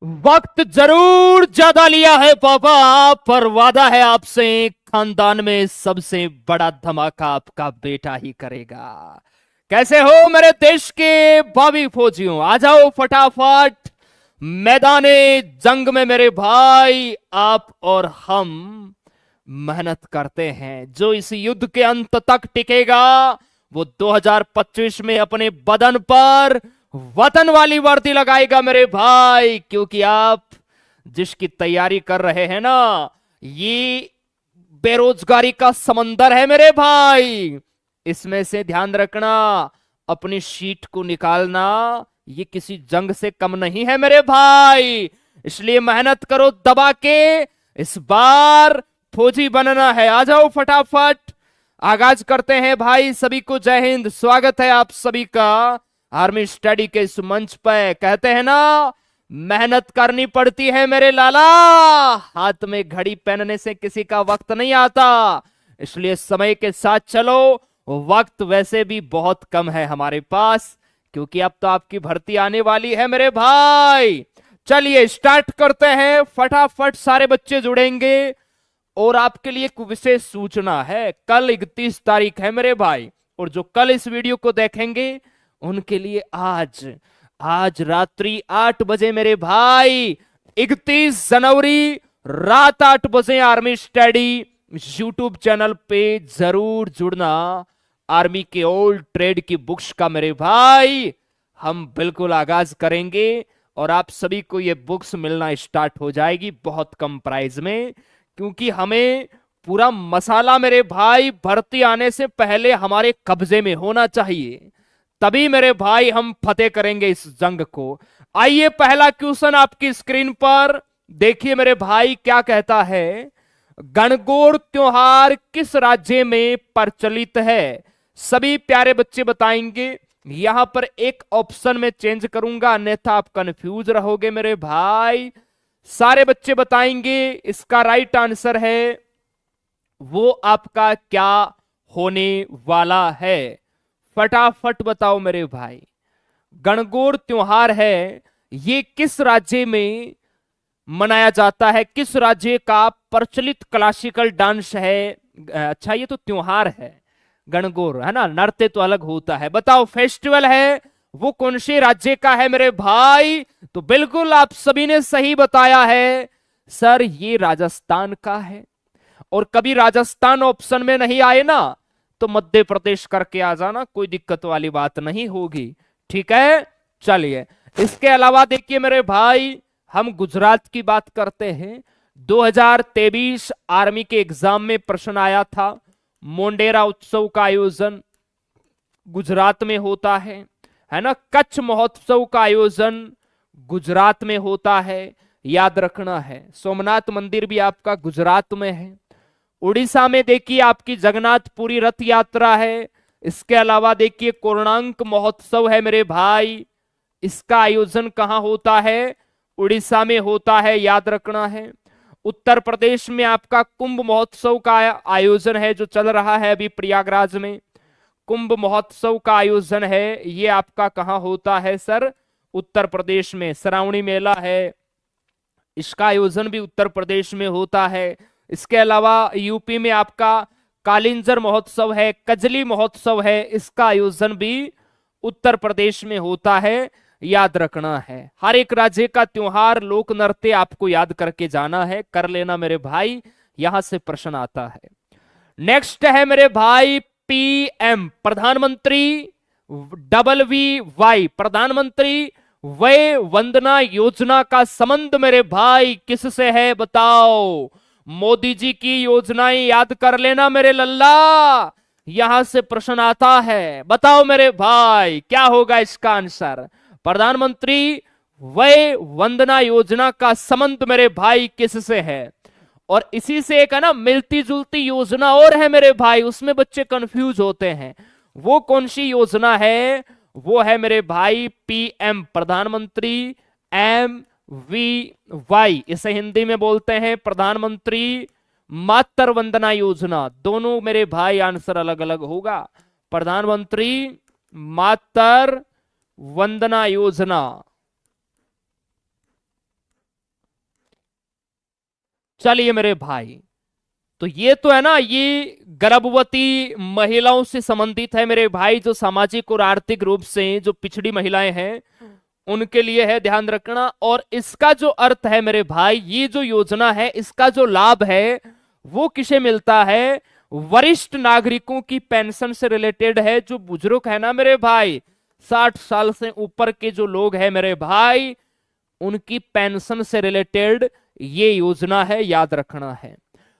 वक्त जरूर ज्यादा लिया है पापा, पर वादा है आपसे, खानदान में सबसे बड़ा धमाका आपका बेटा ही करेगा। कैसे हो मेरे देश के बागी फौजियों, आ जाओ फटाफट मैदाने जंग में मेरे भाई। आप और हम मेहनत करते हैं, जो इस युद्ध के अंत तक टिकेगा वो 2025 में अपने बदन पर वतन वाली वर्दी लगाएगा मेरे भाई। क्योंकि आप जिसकी तैयारी कर रहे हैं ना, ये बेरोजगारी का समंदर है मेरे भाई। इसमें से ध्यान रखना, अपनी सीट को निकालना ये किसी जंग से कम नहीं है मेरे भाई। इसलिए मेहनत करो दबा के, इस बार फौजी बनना है। आ जाओ फटाफट, आगाज करते हैं भाई। सभी को जय हिंद, स्वागत है आप सभी का आर्मी स्टडी के इस मंच पर। कहते हैं ना, मेहनत करनी पड़ती है मेरे लाला, हाथ में घड़ी पहनने से किसी का वक्त नहीं आता। इसलिए समय के साथ चलो, वक्त वैसे भी बहुत कम है हमारे पास, क्योंकि अब तो आपकी भर्ती आने वाली है मेरे भाई। चलिए स्टार्ट करते हैं फटाफट, सारे बच्चे जुड़ेंगे। और आपके लिए एक विशेष सूचना है, कल 31 तारीख है मेरे भाई, और जो कल इस वीडियो को देखेंगे उनके लिए आज रात्रि 8 बजे मेरे भाई, 31 जनवरी रात 8 बजे आर्मी स्टडी यूट्यूब चैनल पे जरूर जुड़ना। आर्मी के ओल्ड ट्रेड की बुक्स का मेरे भाई हम बिल्कुल आगाज करेंगे, और आप सभी को ये बुक्स मिलना स्टार्ट हो जाएगी बहुत कम प्राइस में। क्योंकि हमें पूरा मसाला मेरे भाई भर्ती आने से पहले हमारे कब्जे में होना चाहिए, तभी मेरे भाई हम फतेह करेंगे इस जंग को। आइए पहला क्वेश्चन आपकी स्क्रीन पर देखिए मेरे भाई, क्या कहता है, गणगौर त्योहार किस राज्य में प्रचलित है? सभी प्यारे बच्चे बताएंगे। यहां पर एक ऑप्शन में चेंज करूंगा, अन्यथा आप कंफ्यूज रहोगे मेरे भाई। सारे बच्चे बताएंगे इसका राइट आंसर है वो आपका क्या होने वाला है। फटाफट बताओ मेरे भाई, गणगौर त्योहार है, ये किस राज्य में मनाया जाता है, किस राज्य का प्रचलित क्लासिकल डांस है? अच्छा, ये तो त्योहार है, गणगौर है ना, नृत्य तो अलग होता है। बताओ फेस्टिवल है वो कौन से राज्य का है मेरे भाई? तो बिल्कुल आप सभी ने सही बताया है सर, ये राजस्थान का है। और कभी राजस्थान ऑप्शन में नहीं आए ना, तो मध्य प्रदेश करके आ जाना, कोई दिक्कत वाली बात नहीं होगी, ठीक है। चलिए इसके अलावा देखिए मेरे भाई, हम गुजरात की बात करते हैं। 2023 आर्मी के एग्जाम में प्रश्न आया था, मोंडेरा उत्सव का आयोजन गुजरात में होता है ना। कच्छ महोत्सव का आयोजन गुजरात में होता है, याद रखना है। सोमनाथ मंदिर भी आपका गुजरात में है। उड़ीसा में देखिए आपकी जगन्नाथपुरी रथ यात्रा है। इसके अलावा देखिए कोणार्क महोत्सव है मेरे भाई, इसका आयोजन कहां होता है? उड़ीसा में होता है, याद रखना है। उत्तर प्रदेश में आपका कुंभ महोत्सव का आयोजन है, जो चल रहा है अभी प्रयागराज में। कुंभ महोत्सव का आयोजन है, ये आपका कहां होता है सर? उत्तर प्रदेश में। श्रावणी मेला है, इसका आयोजन भी उत्तर प्रदेश में होता है। इसके अलावा यूपी में आपका कालिंजर महोत्सव है, कजली महोत्सव है, इसका आयोजन भी उत्तर प्रदेश में होता है, याद रखना है। हर एक राज्य का त्योहार, लोक नृत्य आपको याद करके जाना है, कर लेना मेरे भाई, यहां से प्रश्न आता है। नेक्स्ट है मेरे भाई पीएम, प्रधानमंत्री, WVY प्रधानमंत्री वय वंदना योजना का संबंध मेरे भाई किससे है? बताओ। मोदी जी की योजनाएं याद कर लेना मेरे लल्ला, यहां से प्रश्न आता है। बताओ मेरे भाई क्या होगा इसका आंसर? प्रधानमंत्री वय वंदना योजना का संबंध मेरे भाई किससे है? और इसी से एक है ना मिलती जुलती योजना और है मेरे भाई, उसमें बच्चे कंफ्यूज होते हैं। वो कौन सी योजना है? वो है मेरे भाई पीएम, प्रधानमंत्री MVY, इसे हिंदी में बोलते हैं प्रधानमंत्री मातृ वंदना योजना। दोनों मेरे भाई आंसर अलग अलग होगा। प्रधानमंत्री मातृ वंदना योजना, चलिए मेरे भाई, तो ये तो है ना, ये गर्भवती महिलाओं से संबंधित है मेरे भाई, जो सामाजिक और आर्थिक रूप से जो पिछड़ी महिलाएं हैं उनके लिए है, ध्यान रखना। और इसका जो अर्थ है मेरे भाई, ये जो योजना है इसका जो लाभ है वो किसे मिलता है? वरिष्ठ नागरिकों की पेंशन से रिलेटेड है। जो बुजुर्ग है ना मेरे भाई, 60 साल से ऊपर के जो लोग हैं मेरे भाई, उनकी पेंशन से रिलेटेड ये योजना है, याद रखना है।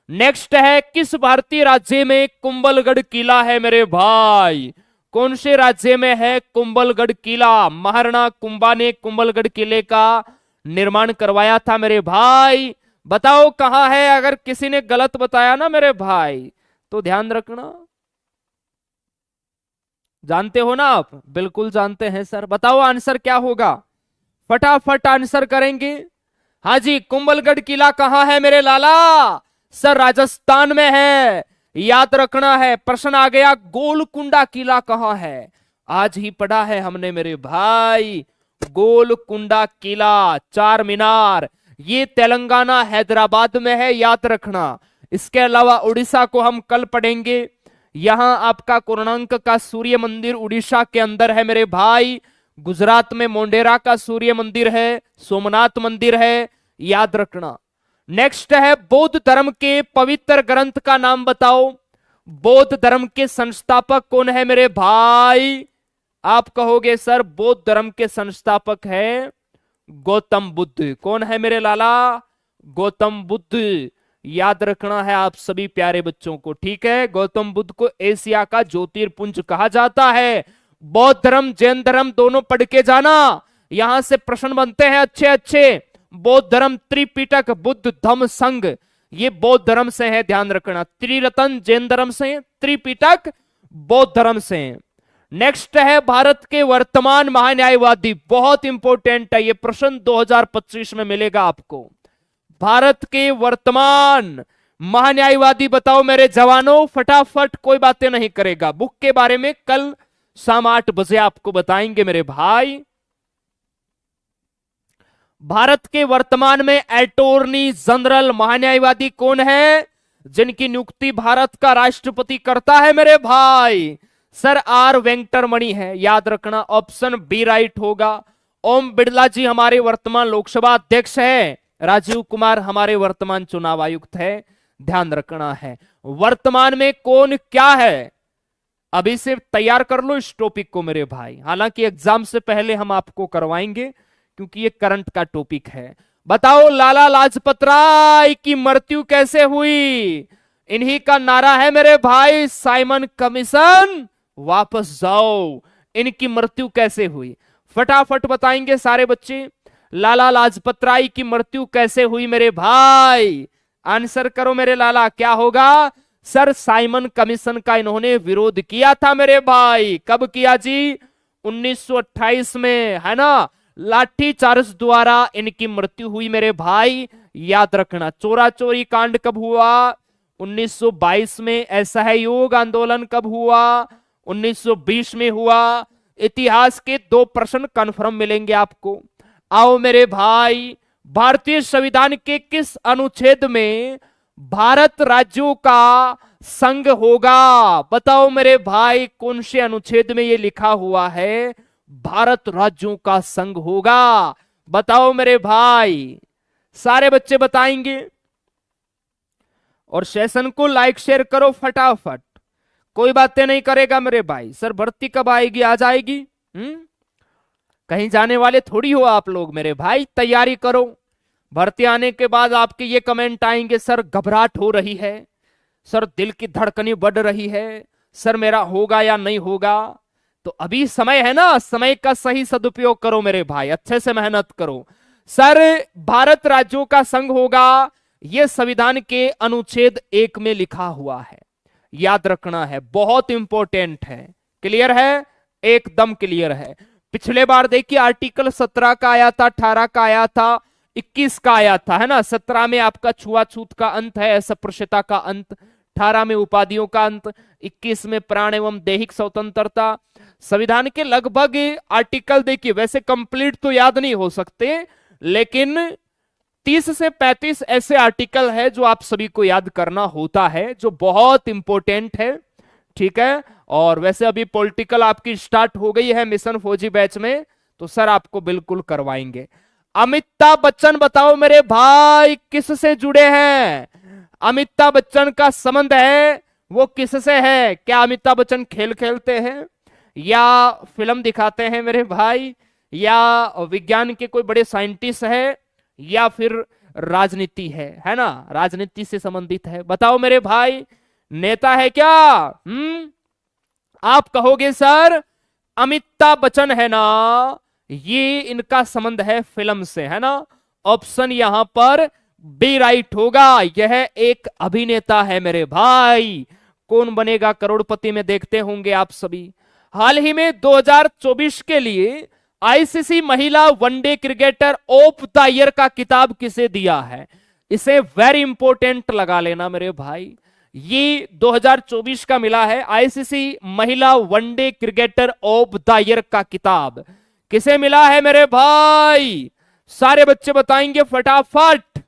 नेक्स्ट है, किस भारतीय राज्य में कुंभलगढ़ किला है मेरे भाई? कौन से राज्य में है कुंभलगढ़ किला? महाराणा कुंभा ने कुंभलगढ़ किले का निर्माण करवाया था मेरे भाई। बताओ कहां है? अगर किसी ने गलत बताया ना मेरे भाई तो ध्यान रखना। जानते हो ना आप? बिल्कुल जानते हैं सर। बताओ आंसर क्या होगा, फटाफट आंसर करेंगे। हाँ जी, कुंभलगढ़ किला कहां है मेरे लाला? सर राजस्थान में है, याद रखना है। प्रश्न आ गया, गोलकुंडा किला कहां है? आज ही पढ़ा है हमने मेरे भाई, गोलकुंडा किला, चार मीनार, ये तेलंगाना हैदराबाद में है, याद रखना। इसके अलावा उड़ीसा को हम कल पढ़ेंगे। यहां आपका कोणार्क का सूर्य मंदिर उड़ीसा के अंदर है मेरे भाई। गुजरात में मोंडेरा का सूर्य मंदिर है, सोमनाथ मंदिर है, याद रखना। नेक्स्ट है, बौद्ध धर्म के पवित्र ग्रंथ का नाम बताओ। बौद्ध धर्म के संस्थापक कौन है मेरे भाई? आप कहोगे सर बौद्ध धर्म के संस्थापक है गौतम बुद्ध। कौन है मेरे लाला? गौतम बुद्ध। याद रखना है आप सभी प्यारे बच्चों को, ठीक है। गौतम बुद्ध को एशिया का ज्योतिर्पुंज कहा जाता है। बौद्ध धर्म जैन धर्म दोनों पढ़ के जाना, यहां से प्रश्न बनते हैं अच्छे अच्छे। बौद्ध धर्म त्रिपिटक बुद्ध धम्म संघ, ये बौद्ध धर्म से है, ध्यान रखना। त्रिरत्न जैन धर्म से, त्रिपिटक बौद्ध धर्म से। नेक्स्ट है, भारत के वर्तमान महान्यायवादी, बहुत इंपॉर्टेंट है ये प्रश्न, 2025 में मिलेगा आपको। भारत के वर्तमान महान्यायवादी बताओ मेरे जवानों, फटाफट, कोई बातें नहीं करेगा। बुक के बारे में कल शाम 8 बजे आपको बताएंगे मेरे भाई। भारत के वर्तमान में अटॉर्नी जनरल महान्यायवादी कौन है, जिनकी नियुक्ति भारत का राष्ट्रपति करता है मेरे भाई? सर आर वेंकटरमणि है, याद रखना। ऑप्शन बी राइट होगा। ओम बिड़ला जी हमारे वर्तमान लोकसभा अध्यक्ष है। राजीव कुमार हमारे वर्तमान चुनाव आयुक्त है, ध्यान रखना है। वर्तमान में कौन क्या है, अभी से तैयार कर लो इस टॉपिक को मेरे भाई। हालांकि एग्जाम से पहले हम आपको करवाएंगे क्योंकि ये करंट का टॉपिक है। बताओ लाला लाजपत राय की मृत्यु कैसे हुई? इन्हीं का नारा है मेरे भाई, साइमन कमीशन वापस जाओ। इनकी मृत्यु कैसे हुई फटाफट बताएंगे सारे बच्चे। लाला लाजपत राय की मृत्यु कैसे हुई मेरे भाई? आंसर करो मेरे लाला, क्या होगा? सर साइमन कमीशन का इन्होंने विरोध किया था मेरे भाई। कब किया जी? 1928 में, है ना। लाठी चार्ज द्वारा इनकी मृत्यु हुई मेरे भाई, याद रखना। चोरा चोरी कांड कब हुआ? 1922 में। असहयोग आंदोलन कब हुआ? 1920 में हुआ। इतिहास के 2 प्रश्न कंफर्म मिलेंगे आपको। आओ मेरे भाई, भारतीय संविधान के किस अनुच्छेद में भारत राज्यों का संघ होगा? बताओ मेरे भाई, कौन से अनुच्छेद में यह लिखा हुआ है भारत राज्यों का संघ होगा? बताओ मेरे भाई, सारे बच्चे बताएंगे। और सेशन को लाइक शेयर करो फटाफट, कोई बातें नहीं करेगा मेरे भाई। सर भर्ती कब आएगी? आ जाएगी। कहीं जाने वाले थोड़ी हो आप लोग मेरे भाई, तैयारी करो। भर्ती आने के बाद आपके ये कमेंट आएंगे, सर घबराहट हो रही है, सर दिल की धड़कनें बढ़ रही है, सर मेरा होगा या नहीं होगा। तो अभी समय है ना, समय का सही सदुपयोग करो मेरे भाई, अच्छे से मेहनत करो। सर भारत राज्यों का संघ होगा, यह संविधान के अनुच्छेद 1 में लिखा हुआ है, याद रखना है, बहुत इंपॉर्टेंट है। क्लियर है? एकदम क्लियर है। पिछले बार देखिए आर्टिकल 17 का आया था, 18 का आया था, 21 का आया था, है ना। 17 में आपका छुआछूत का अंत है, अस्पृश्यता का अंत। 18 में उपाधियों का अंत। 21 में प्राण एवं दैहिक स्वतंत्रता। संविधान के लगभग आर्टिकल देखिए, वैसे कंप्लीट तो याद नहीं हो सकते, लेकिन 30 से 35 ऐसे आर्टिकल है जो आप सभी को याद करना होता है, जो बहुत इंपॉर्टेंट है। ठीक है, और वैसे अभी पॉलिटिकल आपकी स्टार्ट हो गई है मिशन फौजी बैच में, तो सर आपको बिल्कुल करवाएंगे। अमिताभ बच्चन बताओ मेरे भाई किससे जुड़े हैं? अमिताभ बच्चन का संबंध है वो किससे है? क्या अमिताभ बच्चन खेल खेलते हैं, या फिल्म दिखाते हैं मेरे भाई, या विज्ञान के कोई बड़े साइंटिस्ट है, या फिर राजनीति है ना, राजनीति से संबंधित है? बताओ मेरे भाई, नेता है क्या? आप कहोगे सर अमिताभ बच्चन है ना, ये इनका संबंध है फिल्म से, है ना। ऑप्शन यहां पर बी राइट होगा, यह एक अभिनेता है मेरे भाई। कौन बनेगा करोड़पति में देखते होंगे आप सभी। हाल ही में 2024 के लिए आईसीसी महिला one day cricketer of the year का किताब किसे दिया है? इसे वेरी इंपॉर्टेंट लगा लेना मेरे भाई, ये 2024 का मिला है आईसीसी महिला one day cricketer of the year का किताब किसे मिला है मेरे भाई? सारे बच्चे बताएंगे फटाफट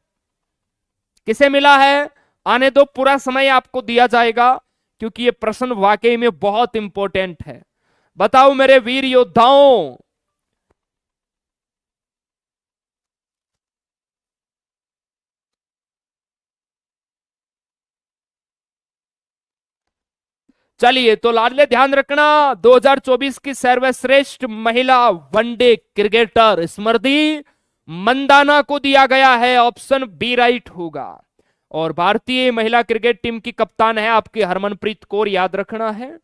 किसे मिला है। आने दो, पूरा समय आपको दिया जाएगा क्योंकि ये प्रश्न वाकई में बहुत इंपॉर्टेंट है। बताओ मेरे वीर योद्धाओं। चलिए तो लाडले ध्यान रखना, 2024 की सर्वश्रेष्ठ महिला वनडे क्रिकेटर स्मृति मंदाना को दिया गया है, ऑप्शन बी राइट होगा। और भारतीय महिला क्रिकेट टीम की कप्तान है आपकी हरमनप्रीत कौर, याद रखना है।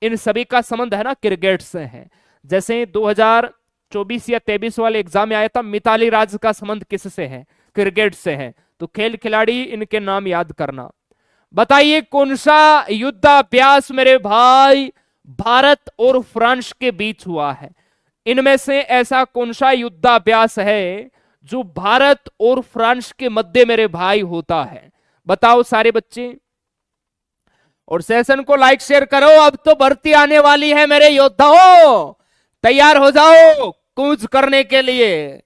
इन सभी का संबंध है ना क्रिकेट से है। जैसे 2024 या 23 वाले एग्जाम में आया था, मिताली राज का संबंध किससे है? क्रिकेट से है। तो खेल खिलाड़ी इनके नाम याद करना। बताइए कौन सा युद्धाभ्यास मेरे भाई भारत और फ्रांस के बीच हुआ है? इनमें से ऐसा कौन सा युद्धाभ्यास है जो भारत और फ्रांस के मध्य मेरे भाई होता है? बताओ सारे बच्चे, और सेशन को लाइक शेयर करो। अब तो भर्ती आने वाली है मेरे योद्धाओं, तैयार हो जाओ कूच करने के लिए।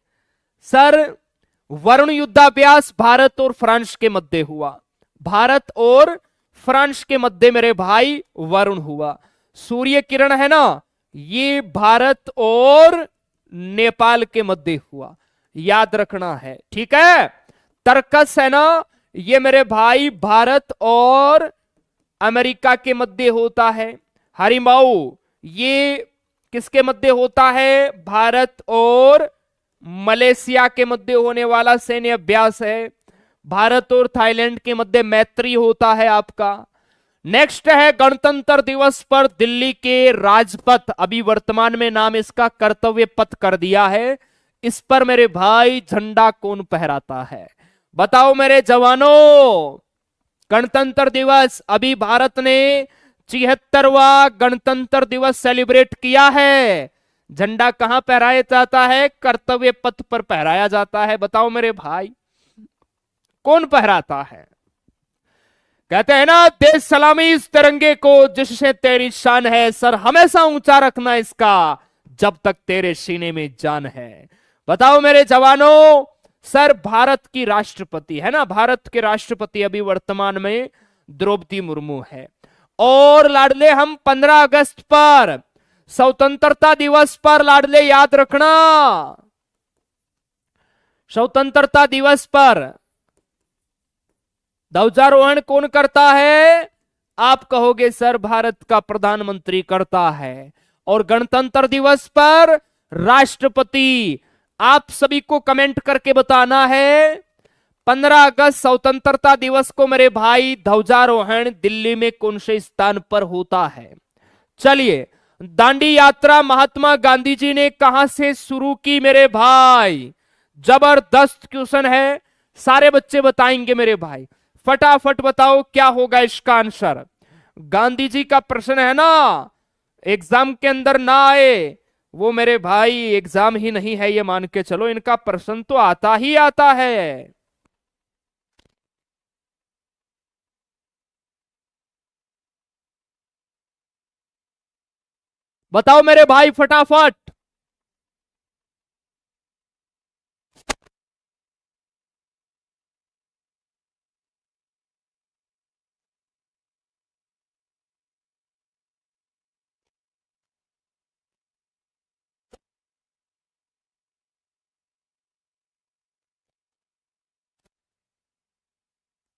सर वरुण युद्धाभ्यास भारत और फ्रांस के मध्य हुआ, भारत और फ्रांस के मध्य मेरे भाई वरुण हुआ। सूर्य किरण है ना, ये भारत और नेपाल के मध्य हुआ, याद रखना है। ठीक है, तर्कस है ना, ये मेरे भाई भारत और अमेरिका के मध्य होता है। हरिमाऊ ये किसके मध्य होता है? भारत और मलेशिया के मध्य होने वाला सैन्य अभ्यास है। भारत और थाईलैंड के मध्य मैत्री होता है आपका। नेक्स्ट है गणतंत्र दिवस पर दिल्ली के राजपथ, अभी वर्तमान में नाम इसका कर्तव्य पथ कर दिया है, इस पर मेरे भाई झंडा कौन फहराता है? बताओ मेरे जवानों। गणतंत्र दिवस अभी भारत ने 76वां गणतंत्र दिवस सेलिब्रेट किया है, झंडा कहां फहराया जाता है? कर्तव्य पथ पर फहराया जाता है। बताओ मेरे भाई कौन फहराता है? कहते हैं ना, देश सलामी इस तिरंगे को जिससे तेरी शान है, सर हमेशा ऊंचा रखना इसका जब तक तेरे सीने में जान है। बताओ मेरे जवानों, सर भारत की राष्ट्रपति है ना, भारत के राष्ट्रपति अभी वर्तमान में द्रौपदी मुर्मू है। और लाडले हम 15 अगस्त पर स्वतंत्रता दिवस पर लाडले याद रखना, स्वतंत्रता दिवस पर ध्वजारोहण कौन करता है? आप कहोगे सर भारत का प्रधानमंत्री करता है। और गणतंत्र दिवस पर राष्ट्रपति। आप सभी को कमेंट करके बताना है 15 अगस्त स्वतंत्रता दिवस को मेरे भाई ध्वजारोहण दिल्ली में कौन से स्थान पर होता है? चलिए, दांडी यात्रा महात्मा गांधी जी ने कहां से शुरू की मेरे भाई? जबरदस्त क्वेश्चन है, सारे बच्चे बताएंगे मेरे भाई। फटाफट बताओ क्या होगा इसका आंसर। गांधी जी का प्रश्न है ना, एग्जाम के अंदर ना आए वो मेरे भाई एग्जाम ही नहीं है, ये मान के चलो, इनका प्रश्न तो आता ही आता है। बताओ मेरे भाई फटाफट।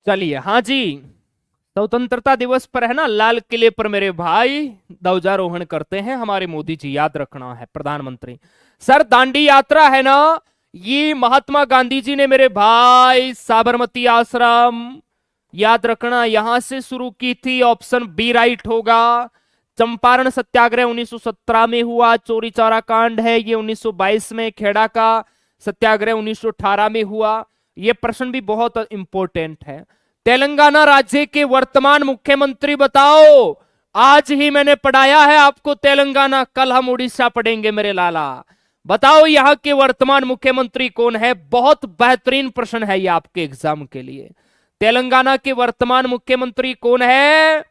चलिए, हाँ जी, स्वतंत्रता दिवस पर है ना, लाल किले पर मेरे भाई ध्वजारोहण करते हैं हमारे मोदी जी, याद रखना है, प्रधानमंत्री। सर दांडी यात्रा है ना, ये महात्मा गांधी जी ने मेरे भाई साबरमती आश्रम, याद रखना, यहां से शुरू की थी। ऑप्शन बी राइट होगा। चंपारण सत्याग्रह 1917 में हुआ। चोरी चौरा कांड है ये 1922 में। खेड़ा का सत्याग्रह 1918 में हुआ। ये प्रश्न भी बहुत इंपॉर्टेंट है। तेलंगाना राज्य के वर्तमान मुख्यमंत्री बताओ। आज ही मैंने पढ़ाया है आपको तेलंगाना, कल हम उड़ीसा पढ़ेंगे मेरे लाला। बताओ यहां के वर्तमान मुख्यमंत्री कौन है? बहुत बेहतरीन प्रश्न है ये आपके एग्जाम के लिए। तेलंगाना के वर्तमान मुख्यमंत्री कौन है?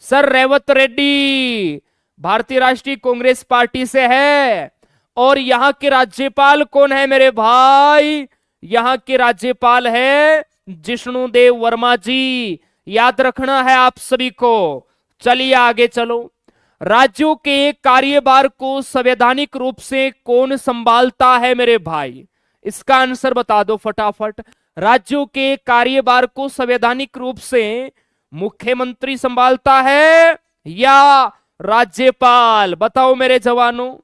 सर रेवत रेड्डी, भारतीय राष्ट्रीय कांग्रेस पार्टी से है। और यहां के राज्यपाल कौन है मेरे भाई? यहां के राज्यपाल है जिष्णुदेव वर्मा जी, याद रखना है आप सभी को। चलिए आगे चलो। राज्यों के कार्यभार को संवैधानिक रूप से कौन संभालता है मेरे भाई? इसका आंसर बता दो फटाफट। राज्यों के कार्यभार को संवैधानिक रूप से मुख्यमंत्री संभालता है या राज्यपाल? बताओ मेरे जवानों।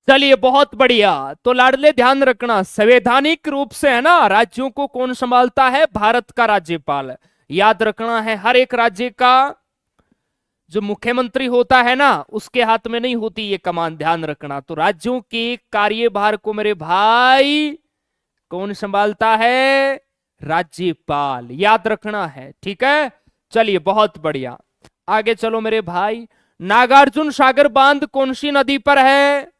चलिए बहुत बढ़िया। तो लाडले ध्यान रखना, संवैधानिक रूप से है ना राज्यों को कौन संभालता है? भारत का राज्यपाल। याद रखना है, हर एक राज्य का जो मुख्यमंत्री होता है ना, उसके हाथ में नहीं होती ये कमान, ध्यान रखना। तो राज्यों के कार्यभार को मेरे भाई कौन संभालता है? राज्यपाल, याद रखना है, ठीक है। चलिए बहुत बढ़िया, आगे चलो मेरे भाई। नागार्जुन सागर बांध कौन सी नदी पर है?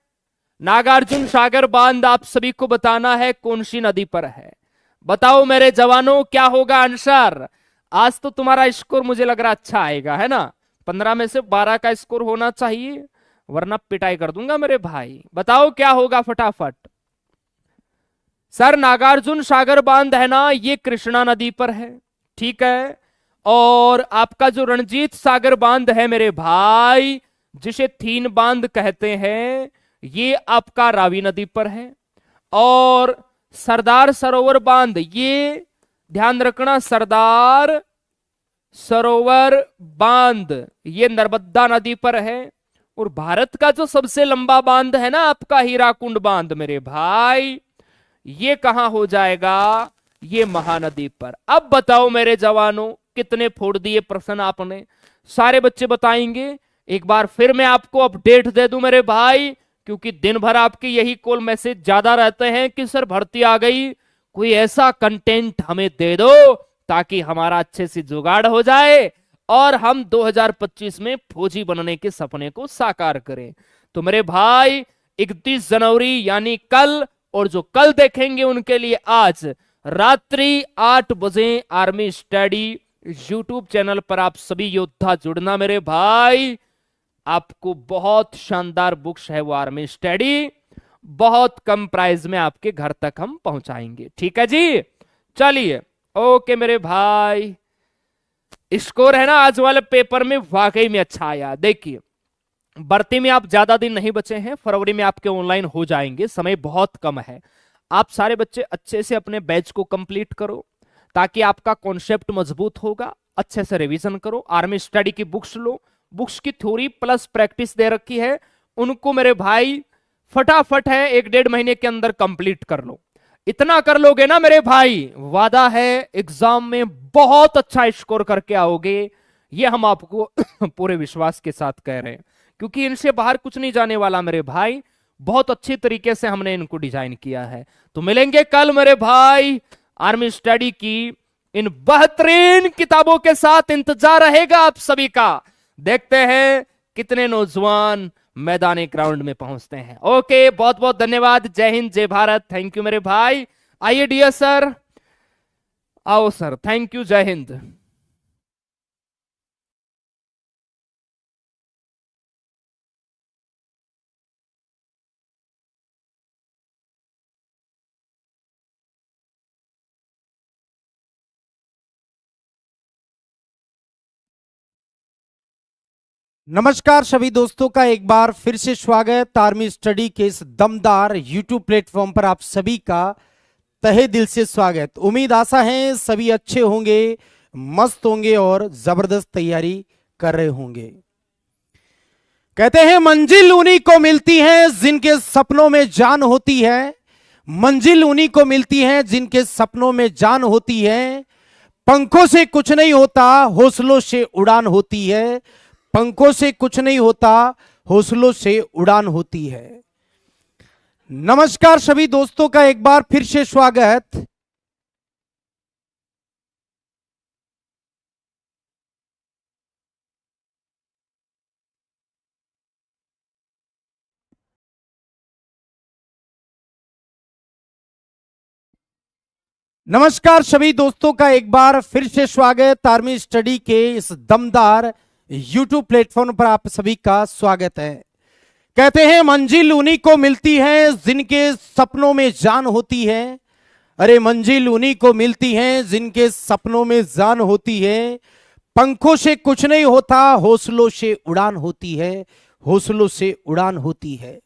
नागार्जुन सागर बांध आप सभी को बताना है कौन सी नदी पर है। बताओ मेरे जवानों क्या होगा आंसर? आज तो तुम्हारा स्कोर मुझे लग रहा अच्छा आएगा, है ना? 15 में से 12 का स्कोर होना चाहिए, वरना पिटाई कर दूंगा मेरे भाई। बताओ क्या होगा फटाफट। सर नागार्जुन सागर बांध है ना, ये कृष्णा नदी पर है, ठीक है। और आपका जो रणजीत सागर बांध है मेरे भाई, जिसे थीन बांध कहते हैं, ये आपका रावी नदी पर है। और सरदार सरोवर बांध, ये ध्यान रखना, सरदार सरोवर बांध ये नर्मदा नदी पर है। और भारत का जो सबसे लंबा बांध है ना आपका हीराकुंड बांध मेरे भाई, ये कहां हो जाएगा? ये महानदी पर। अब बताओ मेरे जवानों, कितने फोड़ दिए प्रश्न आपने? सारे बच्चे बताएंगे। एक बार फिर मैं आपको अपडेट दे दूं मेरे भाई, क्योंकि दिन भर आपके यही कॉल मैसेज ज्यादा रहते हैं कि सर भर्ती आ गई, कोई ऐसा कंटेंट हमें दे दो ताकि हमारा अच्छे से जुगाड़ हो जाए और हम 2025 में फौजी बनने के सपने को साकार करें। तो मेरे भाई 31 जनवरी यानी कल, और जो कल देखेंगे उनके लिए आज रात्रि 8 बजे आर्मी स्टडी यूट्यूब चैनल पर आप सभी योद्धा जुड़ना मेरे भाई। आपको बहुत शानदार बुक्स है वो आर्मी स्टडी, बहुत कम प्राइस में आपके घर तक हम पहुंचाएंगे, ठीक है जी। चलिए ओके मेरे भाई, स्कोर है ना आज वाले पेपर में वाकई में अच्छा आया। देखिए भर्ती में आप ज्यादा दिन नहीं बचे हैं, फरवरी में आपके ऑनलाइन हो जाएंगे, समय बहुत कम है। आप सारे बच्चे अच्छे से अपने बैच को कंप्लीट करो ताकि आपका कॉन्सेप्ट मजबूत होगा। अच्छे से रिवीजन करो, आर्मी स्टडी की बुक्स लो, बुक्स की थ्योरी प्लस प्रैक्टिस दे रखी है, उनको मेरे भाई फटाफट है 1-1.5 महीने के अंदर कंप्लीट कर लो। इतना कर लोगे ना मेरे भाई, वादा है एग्जाम में बहुत अच्छा स्कोर करके आओगे, ये हम आपको पूरे विश्वास के साथ कह रहे हैं, क्योंकि इनसे बाहर कुछ नहीं जाने वाला मेरे भाई। बहुत अच्छी तरीके से हमने इनको डिजाइन किया है। तो मिलेंगे कल मेरे भाई आर्मी स्टडी की इन बेहतरीन किताबों के साथ, इंतजार रहेगा आप सभी का। देखते हैं कितने नौजवान मैदानी ग्राउंड में पहुंचते हैं। ओके बहुत बहुत धन्यवाद, जय हिंद जय भारत, थैंक यू मेरे भाई। आइए डियर सर, आओ सर, थैंक यू, जय हिंद। नमस्कार सभी दोस्तों का एक बार फिर से स्वागत आर्मी स्टडी के इस दमदार यूट्यूब प्लेटफॉर्म पर आप सभी का तहे दिल से स्वागत। उम्मीद आशा है सभी अच्छे होंगे, मस्त होंगे और जबरदस्त तैयारी कर रहे होंगे। कहते हैं मंजिल उन्हीं को मिलती है जिनके सपनों में जान होती है। मंजिल उन्हीं को मिलती है जिनके सपनों में जान होती है। पंखों से कुछ नहीं होता, हौसलों से उड़ान होती है। पंखों से कुछ नहीं होता, हौसलों से उड़ान होती है। नमस्कार सभी दोस्तों का एक बार फिर से स्वागत। नमस्कार सभी दोस्तों का एक बार फिर से स्वागत आर्मी स्टडी के इस दमदार यूट्यूब प्लेटफॉर्म पर आप सभी का स्वागत है। कहते हैं मंजिल उन्हीं को मिलती है जिनके सपनों में जान होती है। अरे मंजिल उन्हीं को मिलती है जिनके सपनों में जान होती है। पंखों से कुछ नहीं होता, हौसलों से उड़ान होती है। हौसलों से उड़ान होती है।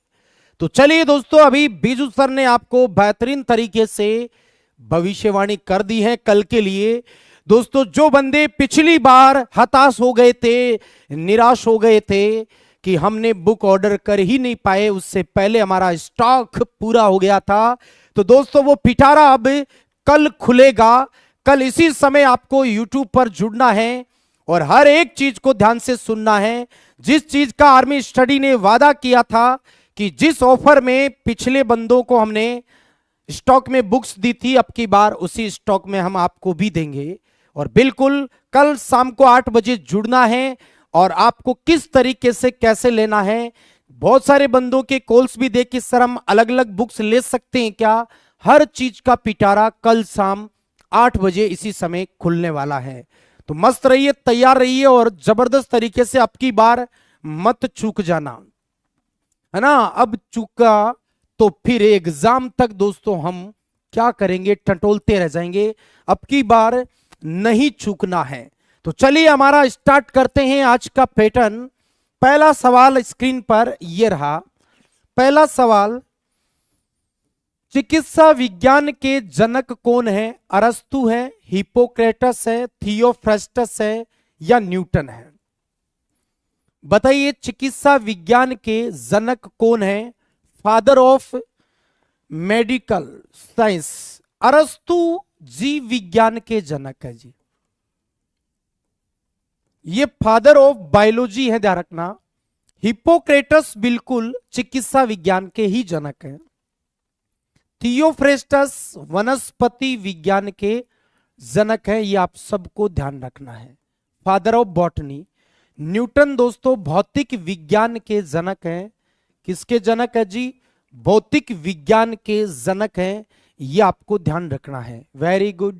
तो चलिए दोस्तों, अभी बीजू सर ने आपको बेहतरीन तरीके से भविष्यवाणी कर दी है कल के लिए। दोस्तों, जो बंदे पिछली बार हताश हो गए थे, निराश हो गए थे कि हमने बुक ऑर्डर कर ही नहीं पाए, उससे पहले हमारा स्टॉक पूरा हो गया था, तो दोस्तों वो पिटारा अब कल खुलेगा। कल इसी समय आपको YouTube पर जुड़ना है और हर एक चीज को ध्यान से सुनना है। जिस चीज का आर्मी स्टडी ने वादा किया था कि जिस ऑफर में पिछले बंदों को हमने स्टॉक में बुक्स दी थी, अब की बार उसी स्टॉक में हम आपको भी देंगे। और बिल्कुल कल शाम को 8 बजे जुड़ना है और आपको किस तरीके से कैसे लेना है। बहुत सारे बंदों के कॉल्स भी देख के सर हम अलग अलग बुक्स ले सकते हैं क्या, हर चीज का पिटारा कल शाम 8 बजे इसी समय खुलने वाला है। तो मस्त रहिए, तैयार रहिए और जबरदस्त तरीके से अब की बार मत चूक जाना, है ना। अब चूका तो फिर एग्जाम तक दोस्तों हम क्या करेंगे, टटोलते रह जाएंगे। अब की बार नहीं चूकना है। तो चलिए हमारा स्टार्ट करते हैं आज का पैटर्न। पहला सवाल स्क्रीन पर यह रहा। पहला सवाल, चिकित्सा विज्ञान के जनक कौन है? अरस्तु है, हिप्पोक्रेटस है, थियोफ्रस्टस है या न्यूटन है? बताइए, चिकित्सा विज्ञान के जनक कौन है? फादर ऑफ मेडिकल साइंस अरस्तु जीव विज्ञान के जनक है जी। ये फादर ऑफ बायोलॉजी है, ध्यान रखना। हिप्पोक्रेटस बिल्कुल चिकित्सा विज्ञान के ही जनक है। थियोफ्रेस्टस वनस्पति विज्ञान के जनक है, ये आप सबको ध्यान रखना है। Father of botany. न्यूटन दोस्तों भौतिक विज्ञान के जनक हैं। किसके जनक है जी? भौतिक विज्ञान के जनक हैं, ये आपको ध्यान रखना है। वेरी गुड,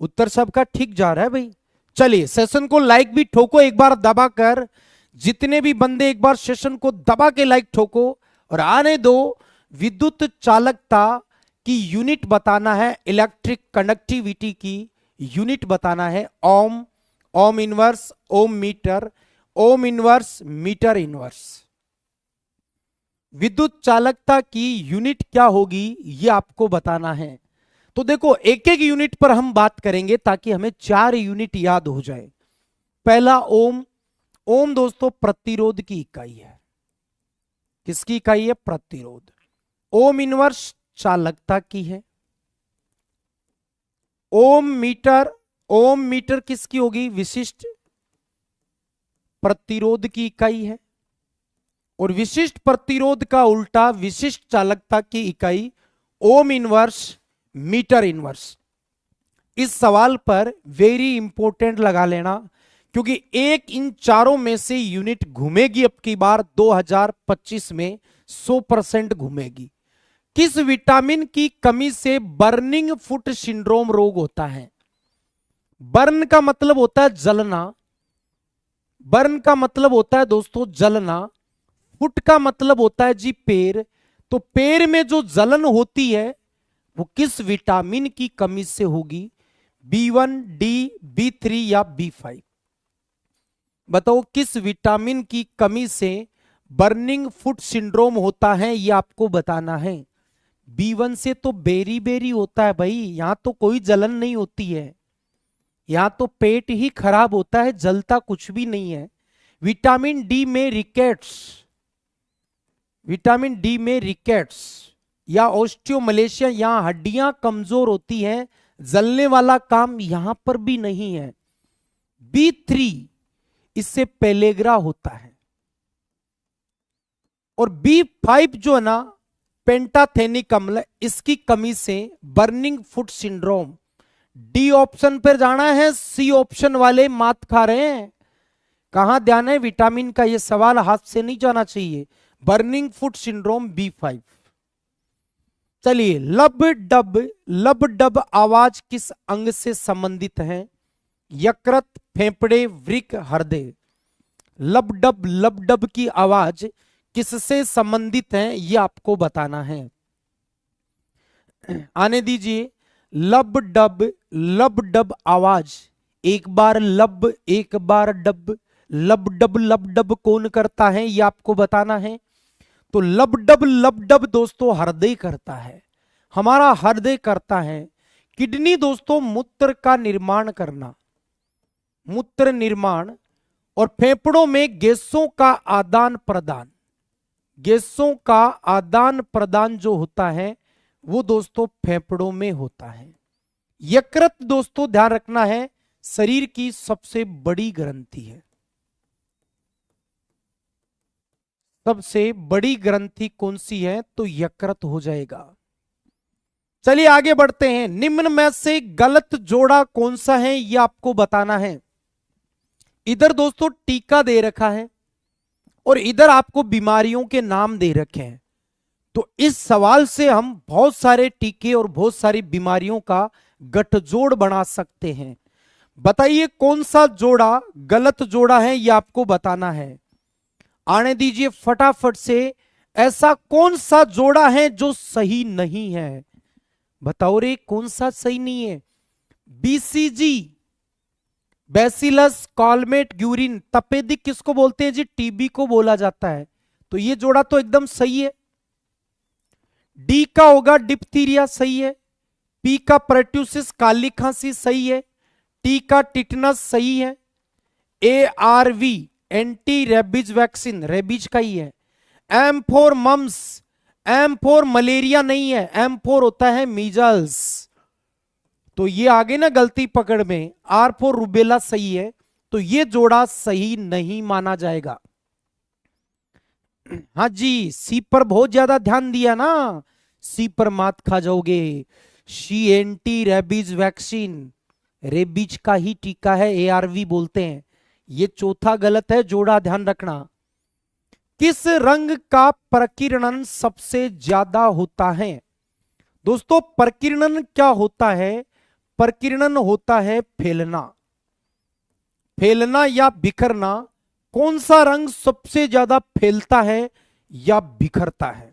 उत्तर सबका ठीक जा रहा है भाई। चलिए सेशन को लाइक भी ठोको एक बार दबाकर। जितने भी बंदे एक बार सेशन को दबा के लाइक ठोको और आने दो। विद्युत चालकता की यूनिट बताना है, इलेक्ट्रिक कंडक्टिविटी की यूनिट बताना है। Ohm, ohm inverse, ohm metre, ohm inverse, metre inverse. विद्युत चालकता की यूनिट क्या होगी ये आपको बताना है। तो देखो एक एक यूनिट पर हम बात करेंगे ताकि हमें 4 यूनिट याद हो जाए। पहला ओम। ओम दोस्तों प्रतिरोध की इकाई है। किसकी इकाई है? प्रतिरोध। ओम इनवर्स चालकता की है। ओम मीटर, ओम मीटर किसकी होगी? विशिष्ट प्रतिरोध की इकाई है। और विशिष्ट प्रतिरोध का उल्टा विशिष्ट चालकता की इकाई ओम इनवर्स, मीटर इनवर्स। इस सवाल पर वेरी इंपॉर्टेंट लगा लेना, क्योंकि एक इन चारों में से यूनिट घूमेगी अब की बार 2025 में 100% घूमेगी। किस विटामिन की कमी से बर्निंग फुट सिंड्रोम रोग होता है? बर्न का मतलब होता है जलना, बर्न का मतलब होता है दोस्तों जलना। फुट का मतलब होता है जी पैर। तो पैर में जो जलन होती है वो किस विटामिन की कमी से होगी? B1, D, B3 या B5? बताओ किस विटामिन की कमी से बर्निंग फुट सिंड्रोम होता है, ये आपको बताना है। B1 से तो बेरी बेरी होता है भाई, यहां तो कोई जलन नहीं होती है, यहां तो पेट ही खराब होता है, जलता कुछ भी नहीं है। विटामिन डी में रिकेट्स, विटामिन डी में रिकेट्स या ऑस्टियोमलेशिया, यहां हड्डियां कमजोर होती हैं, जलने वाला काम यहां पर भी नहीं है। B3 इससे पेलेग्रा होता है। और B5 जो है ना पेंटाथेनिक अम्ल, इसकी कमी से burning foot syndrome. D option पर जाना है, सी ऑप्शन वाले मात खा रहे हैं। कहां ध्यान है विटामिन का, यह सवाल हाथ से नहीं जाना चाहिए। Burning foot syndrome B5। चलिए लब डब आवाज किस अंग से संबंधित है? यकृत, फेफड़े, वृक्क, हृदय। लब डब की आवाज किससे संबंधित है ये आपको बताना है। आने दीजिए। लब डब आवाज, एक बार लब एक बार डब, लब डब कौन करता है ये आपको बताना है। तो लब डब दोस्तों हृदय करता है, हमारा हृदय करता है। किडनी दोस्तों मूत्र का निर्माण करना, मूत्र निर्माण। और फेफड़ों में गैसों का आदान प्रदान, गैसों का आदान प्रदान जो होता है वो दोस्तों फेफड़ों में होता है। यकृत दोस्तों ध्यान रखना है शरीर की सबसे बड़ी ग्रंथि है, सबसे बड़ी ग्रंथि कौन सी है? तो यकृत हो जाएगा। चलिए आगे बढ़ते हैं। निम्न में से गलत जोड़ा कौन सा है ये आपको बताना है। इधर दोस्तों टीका दे रखा है और इधर आपको बीमारियों के नाम दे रखे हैं। तो इस सवाल से हम बहुत सारे टीके और बहुत सारी बीमारियों का गठजोड़ बना सकते हैं। बताइए कौन सा जोड़ा गलत जोड़ा है ये आपको बताना है। आने दीजिए फटाफट से। ऐसा कौन सा जोड़ा है जो सही नहीं है? बताओ रे कौन सा सही नहीं है? BCG, bacillus Calmette Guerin. तपेदिक किसको बोलते हैं जी? टीबी को बोला जाता है। तो ये जोड़ा तो एकदम सही है। डी का होगा डिप्थीरिया, सही है। पी का परट्यूसिस काली खांसी, सही है। टी का टिटनस, सही है। ARV anti rabies vaccine, rabies का ही है। M4 मम्स, M4 मलेरिया नहीं है, M4 होता है मीजल्स। तो ये आगे ना गलती पकड़ में। R4 रुबेला सही है। तो ये जोड़ा सही नहीं माना जाएगा। हाँ जी, सी पर बहुत ज्यादा ध्यान दिया ना, सी पर मात खा जाओगे। सी एंटी रेबीज वैक्सीन, रेबीज का ही टीका है, ARV बोलते हैं। ये चौथा गलत है जोड़ा, ध्यान रखना। किस रंग का प्रकीर्णन सबसे ज्यादा होता है? दोस्तों प्रकीर्णन क्या होता है? प्रकीर्णन होता है फैलना, फैलना या बिखरना। कौन सा रंग सबसे ज्यादा फैलता है या बिखरता है?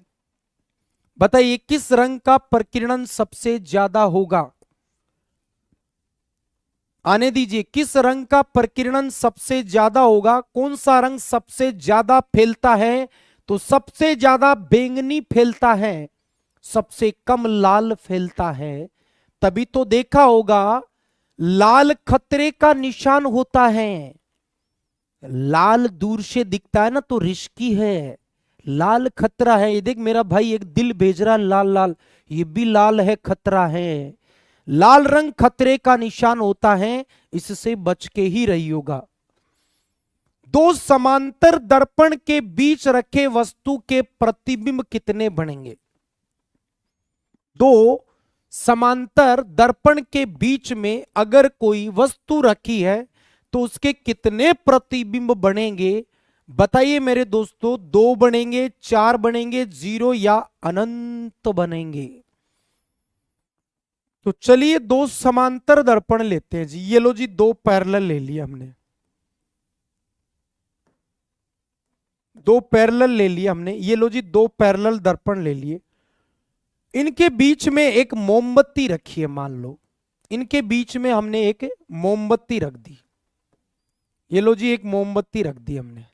बताइए किस रंग का प्रकीर्णन सबसे ज्यादा होगा। आने दीजिए। किस रंग का प्रकीर्णन सबसे ज्यादा होगा? कौन सा रंग सबसे ज्यादा फैलता है? तो सबसे ज्यादा बैंगनी फैलता है, सबसे कम लाल फैलता है। तभी तो देखा होगा लाल खतरे का निशान होता है। लाल दूर से दिखता है ना तो रिस्की है, लाल खतरा है। ये देख मेरा भाई एक दिल भेज रहा लाल लाल, ये भी लाल है, खतरा है। लाल रंग खतरे का निशान होता है, इससे बच के ही रहिएगा। दो समांतर दर्पण के बीच रखे वस्तु के प्रतिबिंब कितने बनेंगे? दो समांतर दर्पण के बीच में अगर कोई वस्तु रखी है तो उसके कितने प्रतिबिंब बनेंगे? बताइए मेरे दोस्तों, 2 बनेंगे, 4 बनेंगे, 0 या अनंत बनेंगे? तो चलिए दो समांतर दर्पण लेते हैं जी। ये लो जी, दो पैरेलल ले लिए हमने, दो पैरेलल ले लिए हमने। ये लो जी, दो पैरेलल दर्पण ले लिए। इनके बीच में एक मोमबत्ती रखी है, मान लो इनके बीच में हमने एक मोमबत्ती रख दी। ये लो जी, एक मोमबत्ती रख दी हमने।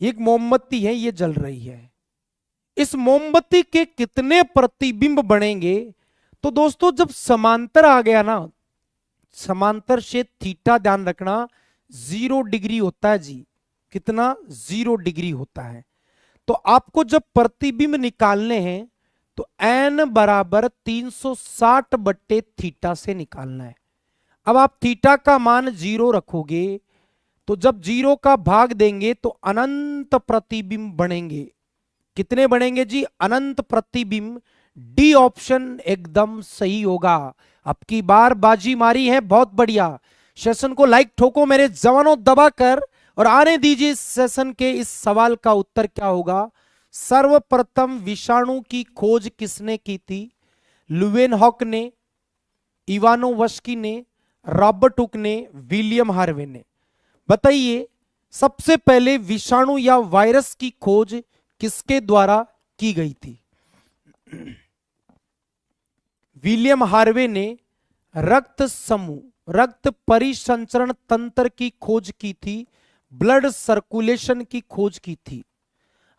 एक मोमबत्ती है, ये जल रही है। इस मोमबत्ती के कितने प्रतिबिंब बनेंगे? तो दोस्तों जब समांतर आ गया ना, समांतर से थीटा ध्यान रखना 0 डिग्री होता है जी। कितना? 0 डिग्री होता है। तो आपको जब प्रतिबिंब निकालने हैं तो n बराबर 360 बट्टे थीटा से निकालना है। अब आप थीटा का मान 0 रखोगे तो जब 0 का भाग देंगे तो अनंत प्रतिबिंब बनेंगे। कितने बनेंगे जी? अनंत प्रतिबिंब। डी ऑप्शन एकदम सही होगा। अब की बार बाजी मारी है, बहुत बढ़िया। सेशन को लाइक ठोको मेरे जवानों दबाकर, और आने दीजिए इस सेशन के इस सवाल का उत्तर क्या होगा। सर्वप्रथम विषाणु की खोज किसने की थी? लुवेनहॉक ने, इवानोवस्की ने, रॉबर्ट हुक ने, विलियम हार्वे ने। बताइए सबसे पहले विषाणु या वायरस की खोज किसके द्वारा की गई थी? विलियम हार्वे ने रक्त समूह, रक्त परिसंचरण तंत्र की खोज की थी, ब्लड सर्कुलेशन की खोज की थी।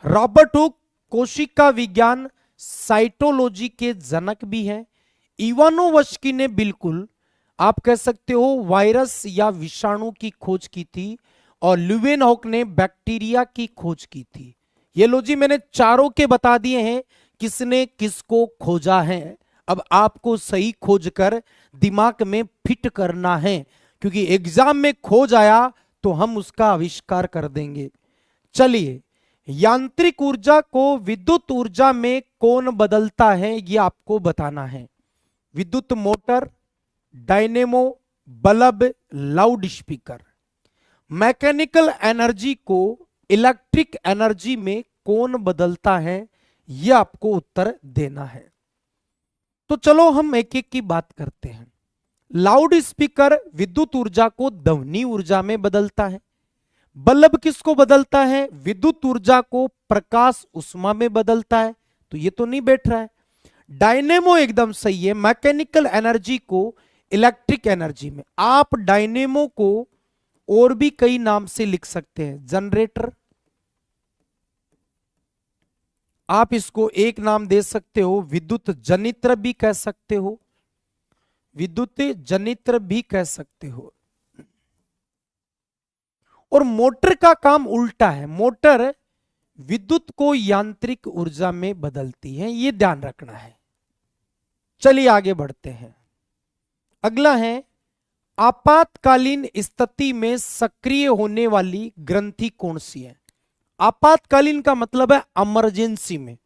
रॉबर्ट हुक कोशिका विज्ञान, साइटोलॉजी के जनक भी हैं। इवानोवस्की ने बिल्कुल आप कह सकते हो वायरस या विषाणु की खोज की थी, और ल्यूवेनहॉक ने बैक्टीरिया की खोज की थी। ये लो जी, मैंने चारों के बता दिए हैं किसने किसको खोजा है। अब आपको सही खोज कर दिमाग में फिट करना है, क्योंकि एग्जाम में खोज आया तो हम उसका आविष्कार कर देंगे। चलिए, यांत्रिक ऊर्जा को विद्युत ऊर्जा में कौन बदलता है, ये आपको बताना है। विद्युत motor, dynamo, bulb, loud speaker. Mechanical energy को इलेक्ट्रिक एनर्जी में कौन बदलता है, यह आपको उत्तर देना है। तो चलो हम एक एक की बात करते हैं। लाउड स्पीकर विद्युत ऊर्जा को ध्वनि ऊर्जा में बदलता है। बल्ब किसको बदलता है? विद्युत ऊर्जा को प्रकाश उष्मा में बदलता है। तो ये तो नहीं बैठ रहा है। डायनेमो एकदम सही है, मैकेनिकल एनर्जी को इलेक्ट्रिक एनर्जी में। आप डायनेमो को और भी कई नाम से लिख सकते हैं। जनरेटर, आप इसको एक नाम दे सकते हो, विद्युत जनित्र भी कह सकते हो, विद्युत जनित्र भी कह सकते हो। और मोटर का काम उल्टा है, मोटर विद्युत को यांत्रिक ऊर्जा में बदलती है, यह ध्यान रखना है। चलिए आगे बढ़ते हैं। अगला है, आपातकालीन स्थिति में सक्रिय होने वाली ग्रंथि कौन सी है? आपातकालीन का मतलब है इमरजेंसी में,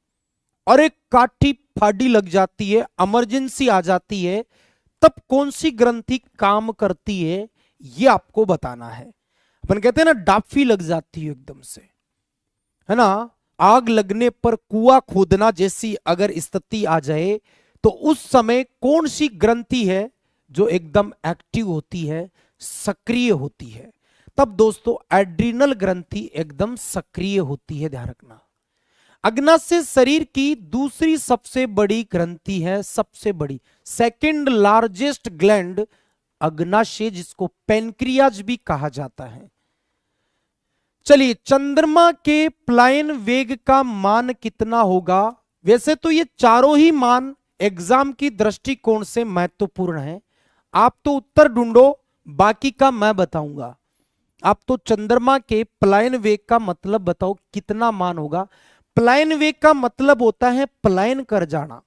और एक काठी फाड़ी लग जाती है, इमरजेंसी आ जाती है, तब कौन सी ग्रंथि काम करती है, यह आपको बताना है। अपन कहते हैं ना, डाफी लग जाती है एकदम से, है ना। आग लगने पर कुआं खोदना जैसी अगर स्थिति आ जाए तो उस समय कौन सी ग्रंथि है जो एकदम एक्टिव होती है, सक्रिय होती है? तब दोस्तों एड्रिनल ग्रंथि एकदम सक्रिय होती है, ध्यान रखना। अग्नाशय शरीर की दूसरी सबसे बड़ी ग्रंथि है, सबसे बड़ी, सेकंड लार्जेस्ट ग्लैंड अग्नाशय, जिसको पैनक्रियाज भी कहा जाता है। चलिए, चंद्रमा के प्लायन वेग का मान कितना होगा? वैसे तो ये चारों ही मान एग्जाम की दृष्टिकोण से महत्वपूर्ण है। आप तो उत्तर ढूंढो, बाकी का मैं बताऊंगा। आप तो चंद्रमा के प्लायन वेग का मतलब बताओ, कितना मान होगा। प्लायन वेग का मतलब होता है पलायन कर जाना,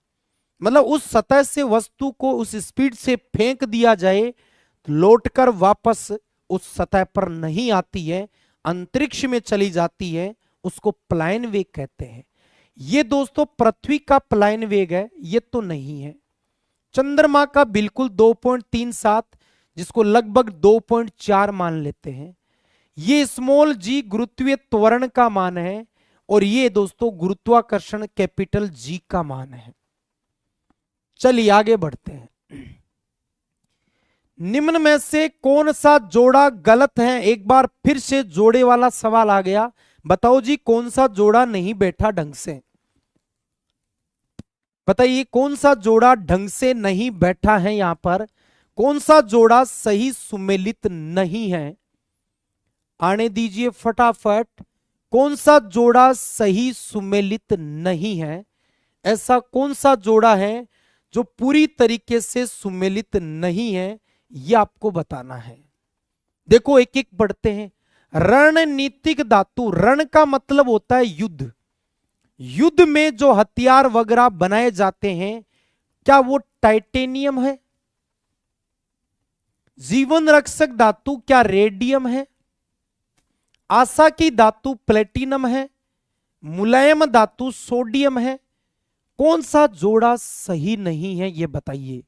मतलब उस सतह से वस्तु को उस स्पीड से फेंक दिया जाए, लौटकर वापस उस सतह पर नहीं आती है, अंतरिक्ष में चली जाती है, उसको पलायन वेग कहते हैं। ये दोस्तों पृथ्वी का पलायन वेग है, ये तो नहीं है। चंद्रमा का बिल्कुल 2.37, जिसको लगभग 2.4 मान लेते हैं। ये स्मॉल जी गुरुत्वीय त्वरण का मान है, और ये दोस्तों गुरुत्वाकर्षण कैपिटल जी का मान है। चलिए आगे बढ़ते हैं। निम्न में से कौन सा जोड़ा गलत है? एक बार फिर से जोड़े वाला सवाल आ गया। बताओ जी, कौन सा जोड़ा नहीं बैठा ढंग से? बताइए कौन सा जोड़ा ढंग से नहीं बैठा है? यहां पर कौन सा जोड़ा सही सुमेलित नहीं है? आने दीजिए फटाफट। कौन सा जोड़ा सही सुमेलित नहीं है? ऐसा कौन सा जोड़ा है जो पूरी तरीके से सुमेलित नहीं है? यह आपको बताना है। देखो एक एक पढ़ते हैं। रणनीतिक धातु, रण का मतलब होता है युद्ध। युद्ध में जो हथियार वगैरह बनाए जाते हैं, क्या वो टाइटेनियम है? जीवन रक्षक धातु क्या रेडियम है? आशा की धातु प्लेटिनम है? मुलायम धातु सोडियम है? कौन सा जोड़ा सही नहीं है ये बताइए।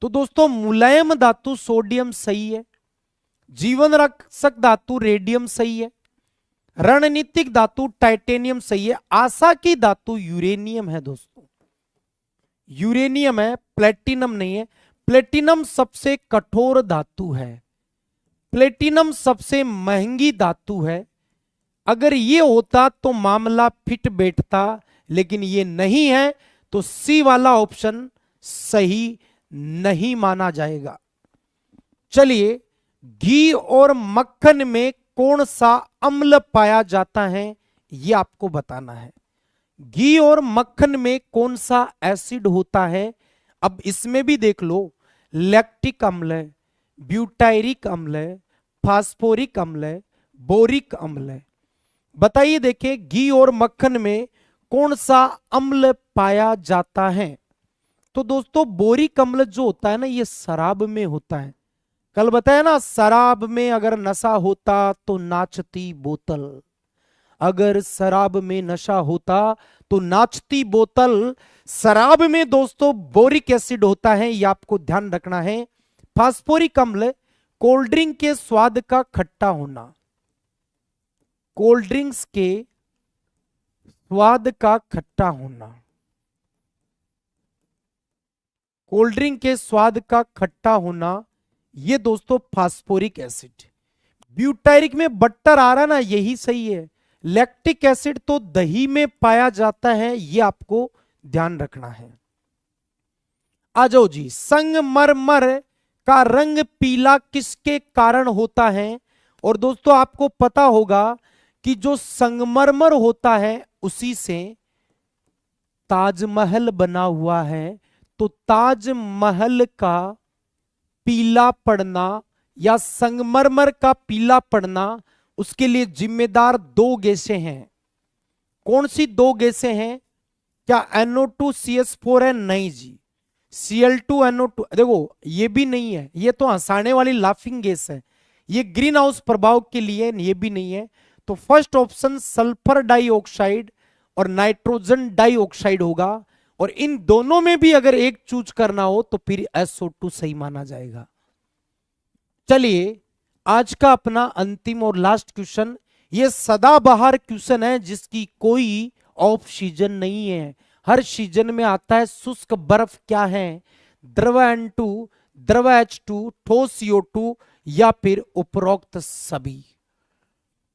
तो दोस्तों मुलायम धातु सोडियम सही है, जीवन रक्षक धातु रेडियम सही है, रणनीतिक धातु टाइटेनियम सही है, आशा की धातु यूरेनियम है। दोस्तों यूरेनियम है, प्लेटिनम नहीं है। प्लेटिनम सबसे कठोर धातु है, प्लेटिनम सबसे महंगी धातु है। अगर ये होता तो मामला फिट बैठता, लेकिन ये नहीं है, तो सी वाला ऑप्शन सही नहीं माना जाएगा। चलिए, घी और मक्खन में कौन सा अम्ल पाया जाता है यह आपको बताना है। घी और मक्खन में कौन सा एसिड होता है? अब इसमें भी देख लो, लैक्टिक अम्ल है, ब्यूटायरिक अम्ल है, फास्फोरिक अम्ल है, बोरिक अम्ल है। बताइए, देखिए घी और मक्खन में कौन सा अम्ल पाया जाता है? तो दोस्तों बोरिक अम्ल जो होता है ना, ये शराब में होता है। कल बताया ना, शराब में अगर नशा होता तो नाचती बोतल। अगर शराब में नशा होता तो नाचती बोतल। शराब में दोस्तों बोरिक एसिड होता है, ये आपको ध्यान रखना है। फास्फोरिक अम्ल कोल्ड ड्रिंक के स्वाद का खट्टा होना, कोल्ड ड्रिंक्स के स्वाद का खट्टा होना, कोल्ड ड्रिंक के स्वाद का खट्टा होना, ये दोस्तों फास्फोरिक एसिड। ब्यूटायरिक में बट्टर आ रहा ना, यही सही है। लैक्टिक एसिड तो दही में पाया जाता है, ये आपको ध्यान रखना है। आ जाओ जी, संगमरमर का रंग पीला किसके कारण होता है? और दोस्तों आपको पता होगा कि जो संगमरमर होता है उसी से ताजमहल बना हुआ है। तो ताजमहल का पीला पड़ना या संगमरमर का पीला पड़ना, उसके लिए जिम्मेदार दो गैसें हैं। कौन सी दो गैसें हैं? क्या NO2CH4 है? नहीं जी। Cl2NO2, देखो ये भी नहीं है, ये तो हंसाने वाली लाफिंग गैस है। ये ग्रीन हाउस प्रभाव के लिए, ये भी नहीं है। तो फर्स्ट ऑप्शन सल्फर डाइऑक्साइड और नाइट्रोजन डाइऑक्साइड होगा। और इन दोनों में भी अगर एक चूज करना हो तो फिर SO2 सही माना जाएगा। चलिए, आज का अपना अंतिम और लास्ट क्वेश्चन, ये सदाबहार क्वेश्चन है जिसकी कोई ऑफ सीजन नहीं है, हर सीजन में आता है। शुष्क बर्फ क्या है? द्रव N2, द्रव H2, ठोस CO2 या फिर उपरोक्त सभी।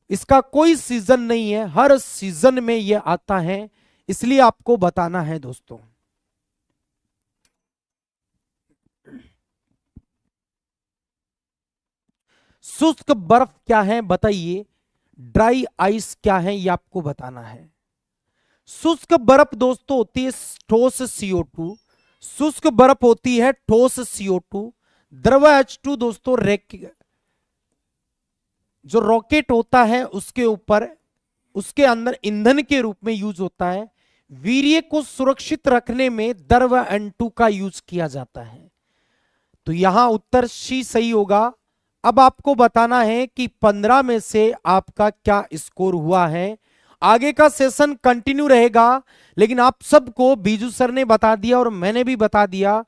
इसका कोई सीजन नहीं है, हर सीजन में यह आता है, इसलिए आपको बताना है दोस्तों। शुष्क बर्फ क्या है बताइए, ड्राई आइस क्या है ये आपको बताना है। शुष्क बर्फ दोस्तों होती है ठोस CO2, शुष्क बर्फ होती है ठोस CO2। द्रव H2 दोस्तों जो रॉकेट होता है उसके ऊपर, उसके अंदर ईंधन के रूप में यूज होता है। वीर्य को सुरक्षित रखने में द्रव N2 का यूज किया जाता है। तो यहां उत्तर सी सही होगा। अब आपको बताना है कि 15 में से आपका क्या स्कोर हुआ है। आगे का सेशन कंटिन्यू रहेगा, लेकिन आप सबको बीजू सर ने बता दिया और मैंने भी बता दिया,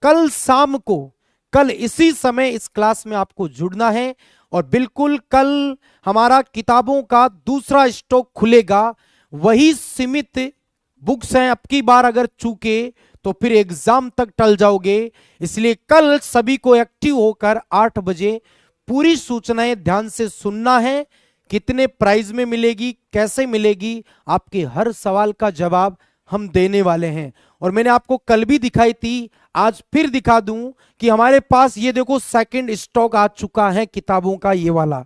कल शाम को, कल इसी समय इस क्लास में आपको जुड़ना है। और बिल्कुल कल हमारा किताबों का दूसरा स्टॉक खुलेगा, वही सीमित बुक्स हैं। अब की बार अगर चूके तो फिर एग्जाम तक टल जाओगे। इसलिए कल सभी को एक्टिव होकर 8 बजे पूरी सूचनाएं ध्यान से सुनना है। कितने प्राइज में मिलेगी, कैसे मिलेगी, आपके हर सवाल का जवाब हम देने वाले हैं। और मैंने आपको कल भी दिखाई थी, आज फिर दिखा दूं कि हमारे पास ये देखो सेकंड स्टॉक आ चुका है किताबों का, ये वाला।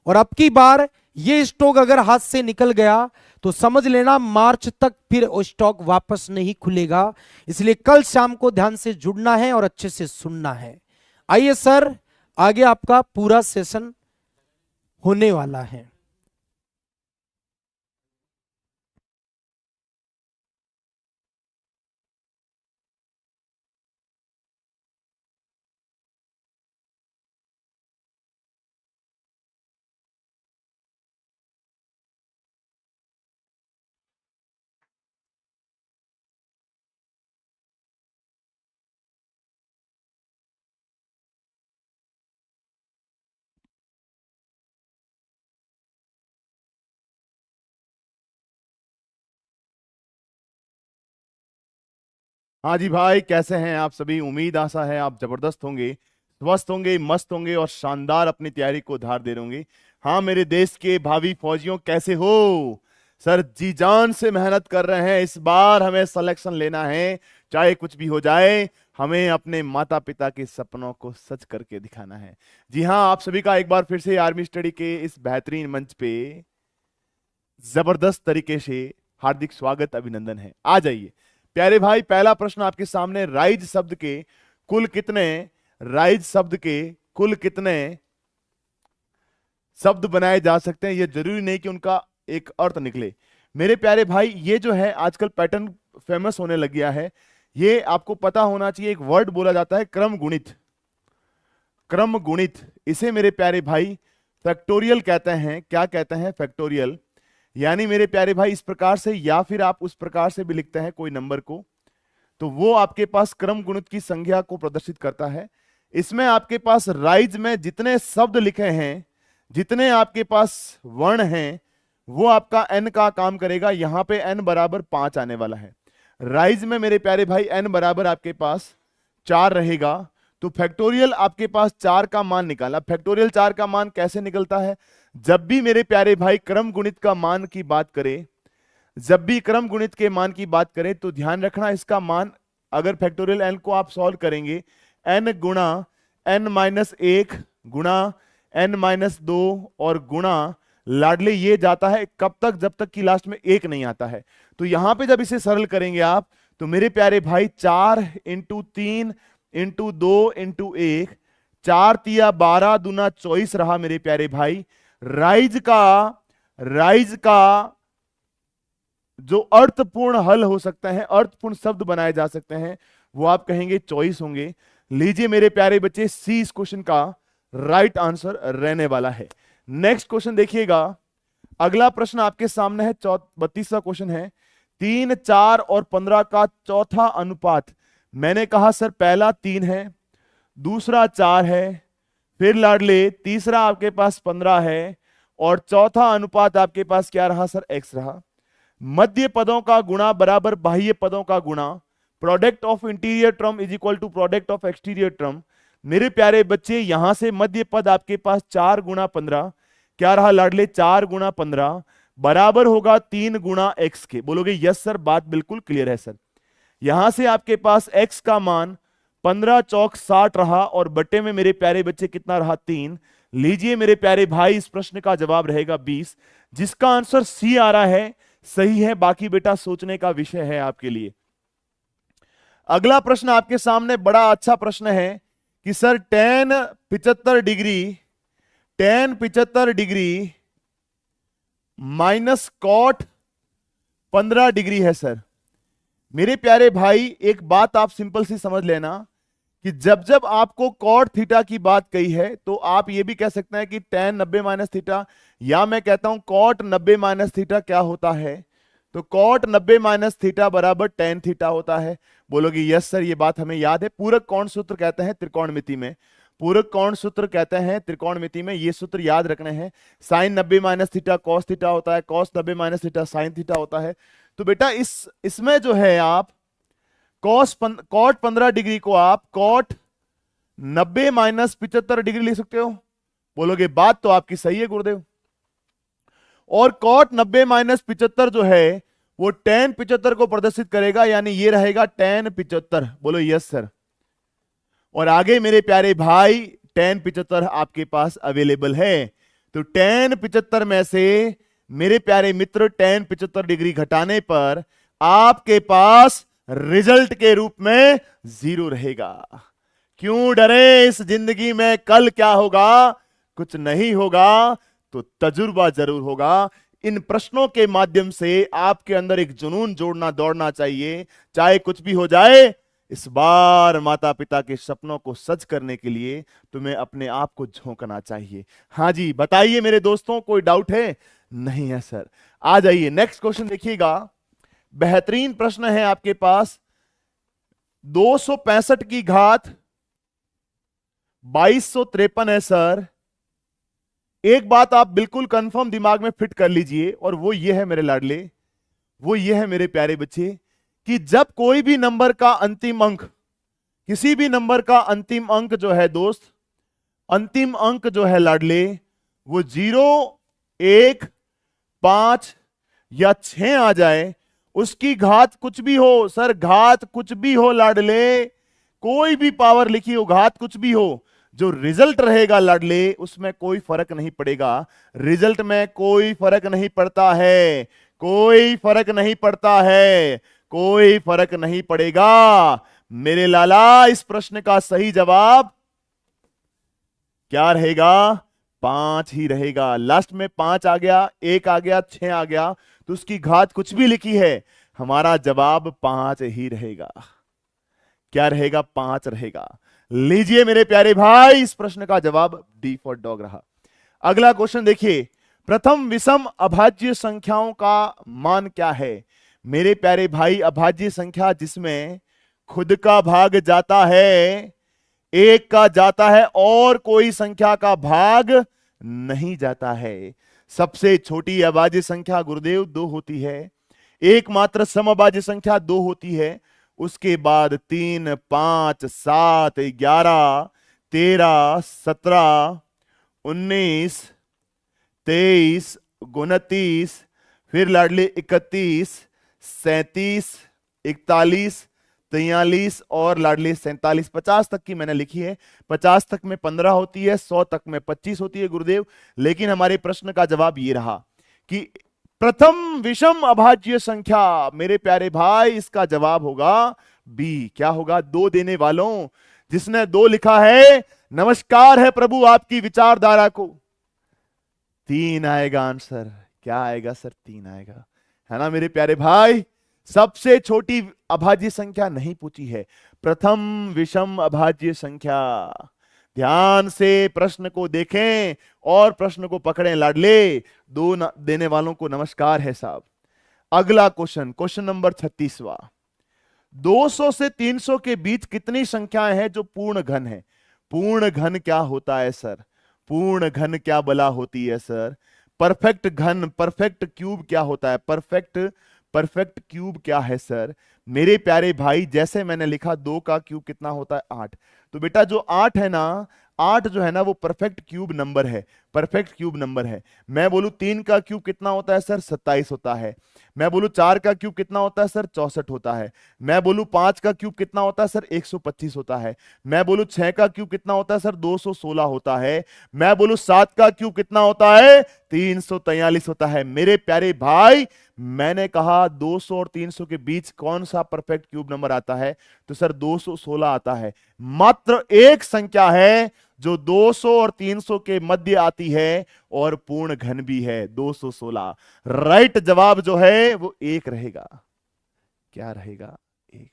और अब की बार ये स्टॉक अगर हाथ से निकल गया तो समझ लेना मार्च तक फिर वो स्टॉक वापस नहीं खुलेगा। इसलिए कल शाम को ध्यान से जुड़ना है और अच्छे से सुनना है। आइए सर, आगे आपका पूरा सेशन होने वाला है। हाँ जी भाई, कैसे हैं आप सभी। उम्मीद आशा है आप जबरदस्त होंगे, स्वस्थ होंगे, मस्त होंगे और शानदार अपनी तैयारी को धार दे होंगे। हाँ मेरे देश के भावी फौजियों, कैसे हो सर। जी जान से मेहनत कर रहे हैं। इस बार हमें सिलेक्शन लेना है, चाहे कुछ भी हो जाए। हमें अपने माता पिता के सपनों को सच करके दिखाना है। जी हाँ, आप सभी का एक बार फिर से आर्मी स्टडी के इस बेहतरीन मंच पे जबरदस्त तरीके से हार्दिक स्वागत, अभिनंदन है। आ जाइए प्यारे भाई, पहला प्रश्न आपके सामने। राइज शब्द के कुल कितने शब्द बनाए जा सकते हैं। यह जरूरी नहीं कि उनका एक अर्थ निकले। मेरे प्यारे भाई, ये जो है आजकल पैटर्न फेमस होने लग गया है। ये आपको पता होना चाहिए, एक वर्ड बोला जाता है क्रम गुणित। इसे मेरे प्यारे भाई फैक्टोरियल कहते हैं। क्या कहते हैं? फैक्टोरियल। यानी मेरे प्यारे भाई इस प्रकार से, या फिर आप उस प्रकार से भी लिखते हैं कोई नंबर को, तो वो आपके पास क्रम गुणित की संख्या को प्रदर्शित करता है। इसमें आपके पास राइज में जितने शब्द लिखे हैं, जितने आपके पास वर्ण हैं, वो आपका n का काम करेगा। यहां पे n बराबर 5 आने वाला है। राइज में मेरे प्यारे भाई n बराबर आपके पास 4 रहेगा। तो फैक्टोरियल आपके पास 4 का मान निकाला। फैक्टोरियल 4 का मान कैसे निकलता है? जब भी मेरे प्यारे भाई क्रम गुणित का मान की बात करें, जब भी क्रम गुणित के मान की बात करें, तो ध्यान रखना इसका मान, अगर फैक्टोरियल n को आप सॉल्व करेंगे, n गुणा n-1 गुणा n-2 और गुणा लाडले, ये जाता है कब तक? जब तक कि लास्ट में 1 नहीं आता है। तो यहां पे जब इसे सरल करेंगे आप, तो मेरे प्यारे भाई 4 × 3 × 2 × 1, 4 तिया 12 दूना 24 रहा मेरे प्यारे भाई। राइज का जो अर्थपूर्ण हल हो सकता है, अर्थपूर्ण शब्द बनाए जा सकते हैं, वो आप कहेंगे 24 होंगे। लीजिए मेरे प्यारे बच्चे, सी इस क्वेश्चन का राइट आंसर रहने वाला है। नेक्स्ट क्वेश्चन देखिएगा। अगला प्रश्न आपके सामने है, 32वां क्वेश्चन है। 3, 4 और 15 का चौथा अनुपात। मैंने कहा सर पहला 3 है, दूसरा 4 है, फिर लाडले तीसरा आपके पास 15 है, और चौथा अनुपात आपके पास क्या रहा सर? x रहा। मध्य पदों का गुणा बराबर बाह्य पदों का गुणा। Product of interior term is equal to product of exterior term. मेरे प्यारे बच्चे, यहां से मध्य पद आपके पास 4 × 15, क्या रहा लाडले? 4 × 15 बराबर होगा 3 × x के। बोलोगे यस सर, बात बिल्कुल क्लियर है सर। यहां से आपके पास x का मान 15 चौक 60 रहा, और बटे में मेरे प्यारे बच्चे कितना रहा? 3। लीजिए मेरे प्यारे भाई, इस प्रश्न का जवाब रहेगा 20, जिसका आंसर सी आ रहा है। सही है, बाकी बेटा सोचने का विषय है आपके लिए। अगला प्रश्न आपके सामने बड़ा अच्छा प्रश्न है कि sir tan 75 degree minus cot 15 degree है सर। मेरे प्यारे भाई, एक बात आप सिंपल सी समझ लेना कि जब जब आपको कॉट थीटा की बात कही है, तो आप ये भी कह सकते हैं कि tan 90 - थीटा, या मैं कहता हूं कॉट 90 - थीटा क्या होता है? तो कॉट 90 - थीटा बराबर tan थीटा होता है। बोलोगे यस सर, ये बात हमें याद है। पूरक कोण सूत्र कहते हैं त्रिकोणमिति में, पूरक कोण सूत्र कहते हैं त्रिकोणमिति में, ये सूत्र याद रखने हैं। साइन 90 - थीटा कॉस थीटा होता है, कॉस 90 - थीटा साइन थीटा होता है। तो बेटा इसमें जो है आप कॉट 15 डिग्री को आप कॉट 90 माइनस 75 डिग्री लिख सकते हो। बोलोगे बात तो आपकी सही है गुरुदेव। और कॉट 90 माइनस 75 जो है वो tan 75 को प्रदर्शित करेगा, यानी ये रहेगा tan 75। बोलो यस सर। और आगे मेरे प्यारे भाई tan 75 आपके पास अवेलेबल है, तो tan 75 में से मेरे प्यारे मित्र tan 75 डिग्री घटाने पर आपके पास रिजल्ट के रूप में 0 रहेगा। क्यों डरे, इस जिंदगी में कल क्या होगा, कुछ नहीं होगा तो तजुर्बा जरूर होगा। इन प्रश्नों के माध्यम से आपके अंदर एक जुनून जोड़ना दौड़ना चाहिए, चाहे कुछ भी हो जाए। इस बार माता पिता के सपनों को सच करने के लिए तुम्हें अपने आप को झोंकना चाहिए। हाँ जी बताइए मेरे दोस्तों, कोई डाउट है? नहीं है सर। आ जाइए नेक्स्ट क्वेश्चन देखिएगा, बेहतरीन प्रश्न है आपके पास। 265 की घात 2253 है सर। एक बात आप बिल्कुल कंफर्म दिमाग में फिट कर लीजिए, और वो ये है मेरे लाडले, वो ये है मेरे प्यारे बच्चे, कि जब कोई भी नंबर का अंतिम अंक, किसी भी नंबर का अंतिम अंक जो है दोस्त, अंतिम अंक जो है लाडले, वो 0, 1, 5 या 6 आ जाए, उसकी घात कुछ भी हो सर, घात कुछ भी हो लाडले, कोई भी पावर लिखी हो, घात कुछ भी हो, जो रिजल्ट रहेगा लाडले उसमें कोई फर्क नहीं पड़ेगा। रिजल्ट में कोई फर्क नहीं पड़ता है, कोई फर्क नहीं पड़ता है, कोई फर्क नहीं पड़ेगा मेरे लाला। इस प्रश्न का सही जवाब क्या रहेगा? 5 ही रहेगा। लास्ट में 5 आ गया, 1 आ गया, 6 आ गया, तो उसकी घात कुछ भी लिखी है, हमारा जवाब 5 ही रहेगा। क्या रहेगा? 5 रहेगा। लीजिए मेरे प्यारे भाई, इस प्रश्न का जवाब डी फॉर डॉग रहा। अगला क्वेश्चन देखिए, प्रथम विषम अभाज्य संख्याओं का मान क्या है? मेरे प्यारे भाई, अभाज्य संख्या जिसमें खुद का भाग जाता है, 1 का जाता है और कोई संख्या का भाग नहीं जाता है। सबसे छोटी अभाज्य संख्या गुरुदेव 2 होती है, एकमात्र समअभाज्य संख्या 2 होती है, उसके बाद 3, 5, 7, 11, 13, 17, 19, 23, 29, फिर लाडले 31, 37, 41, 43 और लाडले 47, 50 तक की मैंने लिखी है। 50 तक में 15 होती है, 100 तक में 25 होती है गुरुदेव। लेकिन हमारे प्रश्न का जवाब ये रहा कि प्रथम विषम अभाज्य संख्या, मेरे प्यारे भाई इसका जवाब होगा बी। क्या होगा? 2 देने वालों, जिसने 2 लिखा है, नमस्कार है प्रभु आपकी विचारधारा को। 3 आएगा आंसर। क्या आएगा सर? 3 आएगा, है ना मेरे प्यारे भाई। सबसे छोटी अभाज्य संख्या नहीं पूछी है, प्रथम विषम अभाज्य संख्या। ध्यान से प्रश्न को देखें और प्रश्न को पकड़ें लाडले। 2 देने वालों को नमस्कार है साहब। अगला क्वेश्चन, क्वेश्चन नंबर 36वां। 200 से 300 के बीच कितनी संख्याएं हैं जो पूर्ण घन है? पूर्ण घन क्या होता है सर? पूर्ण घन क्या बला होती है सर? परफेक्ट घन, परफेक्ट क्यूब क्या होता है? परफेक्ट क्यूब क्या है सर? मेरे प्यारे भाई, जैसे मैंने लिखा 2 का क्यूब कितना होता है? 8। तो बेटा जो 8 है ना, 8 जो है ना वो परफेक्ट क्यूब नंबर है, परफेक्ट क्यूब नंबर है। मैं बोलूं 3 का क्यूब कितना होता है सर? 27 होता है। मैं बोलूं 4 का क्यूब कितना होता है सर? 64 होता है। मैं बोलूं 5 का क्यूब कितना होता है सर? 125 होता है। मैं बोलूं 6 का क्यूब कितना होता है सर? 216 होता है। मैं बोलूं 7 का क्यूब कितना होता है? 343 होता है। मेरे प्यारे भाई, मैंने कहा 200 और 300 के बीच कौन सा परफेक्ट क्यूब नंबर आता है? तो सर 216 आता है। मात्र एक संख्या है जो 200 और 300 के मध्य आती है और पूर्ण घन भी है, 216। राइट जवाब जो है वो 1 रहेगा। क्या रहेगा? 1,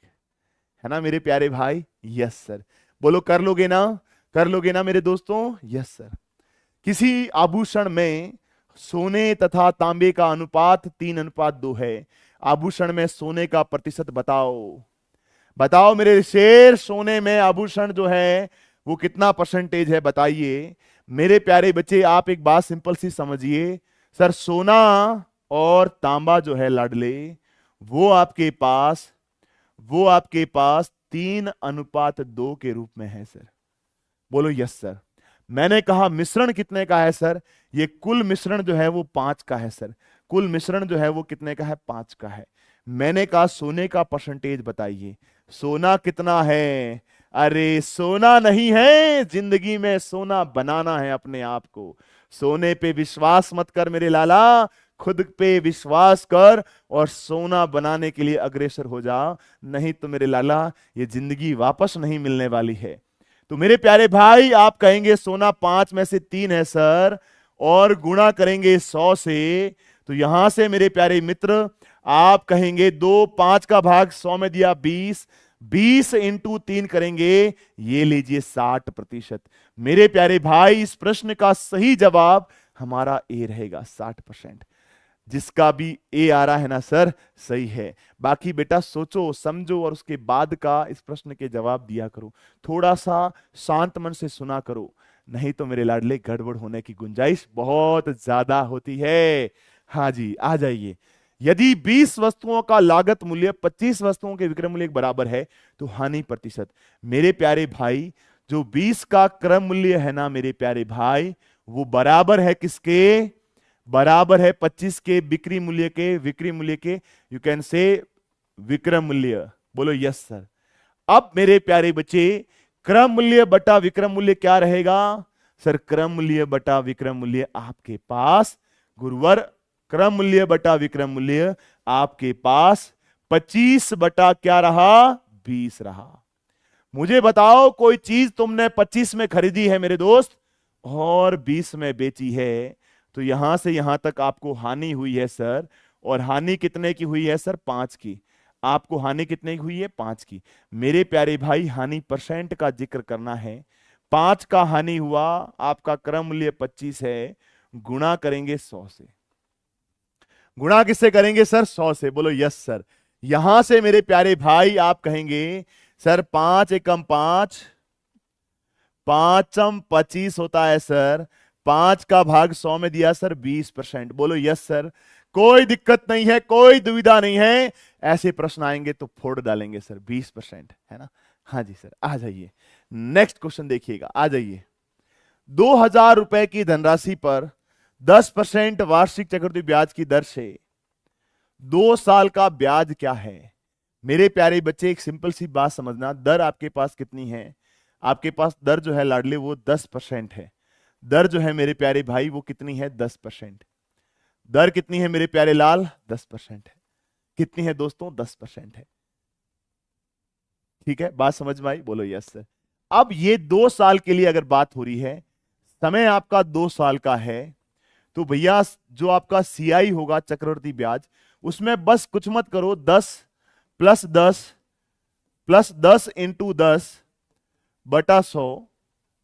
है ना मेरे प्यारे भाई? Yes sir. बोलो कर लोगे ना? कर लोगे ना मेरे दोस्तों? Yes sir. किसी आभूषण में सोने तथा तांबे का अनुपात 3:2 है। आभूषण में सोने का प्रतिशत बताओ। बताओ मेरे शेर, सोने में आभूषण जो है वो कितना परसेंटेज है? बताइए मेरे प्यारे बच्चे। आप एक बात सिंपल सी समझिए सर, सोना और तांबा जो है लाडले, वो आपके पास वो आपके पास 3:2 के रूप में है सर। बोलो यस सर। मैंने कहा मिश्रण कितने का है सर? ये कुल मिश्रण जो है वो 5 का है सर। कुल मिश्रण जो है वो कितने का है? 5 का है। मैंने कहा सोने का परसेंटेज बताइए, सोना कितना है? अरे सोना नहीं है, जिंदगी में सोना बनाना है अपने आप को। सोने पे विश्वास मत कर मेरे लाला, खुद पे विश्वास कर और सोना बनाने के लिए अग्रसर हो जा, नहीं तो मेरे लाला ये जिंदगी वापस नहीं मिलने वाली है। तो मेरे प्यारे भाई, आप कहेंगे सोना 5 में से 3 है सर, और गुणा करेंगे 100 से, तो यहां से मेरे प्यारे मित्र आप कहेंगे 2, 5 का भाग 100 में दिया 20, 20 इंटू 3 करेंगे, ये लीजिए 60%। मेरे प्यारे भाई, इस प्रश्न का सही जवाब हमारा ए रहेगा, 60%। जिसका भी ए आ रहा है ना सर, सही है। बाकी बेटा सोचो समझो और उसके बाद का इस प्रश्न के जवाब दिया करो, थोड़ा सा शांत मन से सुना करो, नहीं तो मेरे लाडले गड़बड़ होने की गुंजाइश बहुत ज्यादा होती है। हाँ जी, आ जाइए। यदि 20 वस्तुओं का लागत मूल्य 25 वस्तुओं के विक्रय मूल्य के बराबर है तो हानि प्रतिशत। मेरे प्यारे भाई, जो 20 का क्रम मूल्य है ना मेरे प्यारे भाई, वो बराबर है किसके? बराबर है 25 के बिक्री मूल्य के, विक्री मूल्य के, यू कैन से विक्रय मूल्य। बोलो यस सर। अब मेरे प्यारे बच्चे, क्रम मूल्य बटा विक्रय मूल्य क्या रहेगा सर? क्रम मूल्य बटा विक्रय मूल्य आपके पास गुरुवर, क्रम मूल्य बटा विक्रय मूल्य आपके पास 25 बटा क्या रहा? 20 रहा। मुझे बताओ, कोई चीज तुमने 25 में खरीदी है मेरे दोस्त और 20 में बेची है, तो यहां से यहां तक आपको हानि हुई है सर, और हानि कितने की हुई है सर? 5 की। आपको हानि कितने की हुई है? 5 की। मेरे प्यारे भाई, हानि परसेंट का जिक्र करना है। 5 का हानि हुआ, आपका क्रम मूल्य 25 है, गुणा करेंगे 100 से। गुणा किससे करेंगे सर? 100 से। बोलो यस सर। यहां से मेरे प्यारे भाई आप कहेंगे सर 5 एकम 5, 5 25 होता है सर, 5 का भाग 100 में दिया सर 20%। बोलो यस सर। कोई दिक्कत नहीं है, कोई दुविधा नहीं है, ऐसे प्रश्न आएंगे तो फोड़ डालेंगे सर, 20% है ना। हाँ जी सर, आ जाइए नेक्स्ट क्वेश्चन देखिएगा, आ जाइए। 2000 रुपए की धनराशि पर 10% वार्षिक चक्रवृद्धि ब्याज की दर से 2 साल का ब्याज क्या है? मेरे प्यारे बच्चे, एक सिंपल सी बात समझना, दर आपके पास कितनी है? आपके पास दर जो है लाडले वो 10% है। दर जो है मेरे प्यारे भाई वो कितनी है? 10%। दर कितनी है मेरे प्यारे लाल? 10% है। कितनी है दोस्तों? 10% है। ठीक है, बात समझ में आई? बोलो यस सर। अब ये 2 साल के लिए अगर बात हो रही है, समय आपका 2 साल का है, तो भैया जो आपका सीआई होगा चक्रवृद्धि ब्याज, उसमें बस कुछ मत करो, 10 प्लस 10 इंटू 10 बटा 100।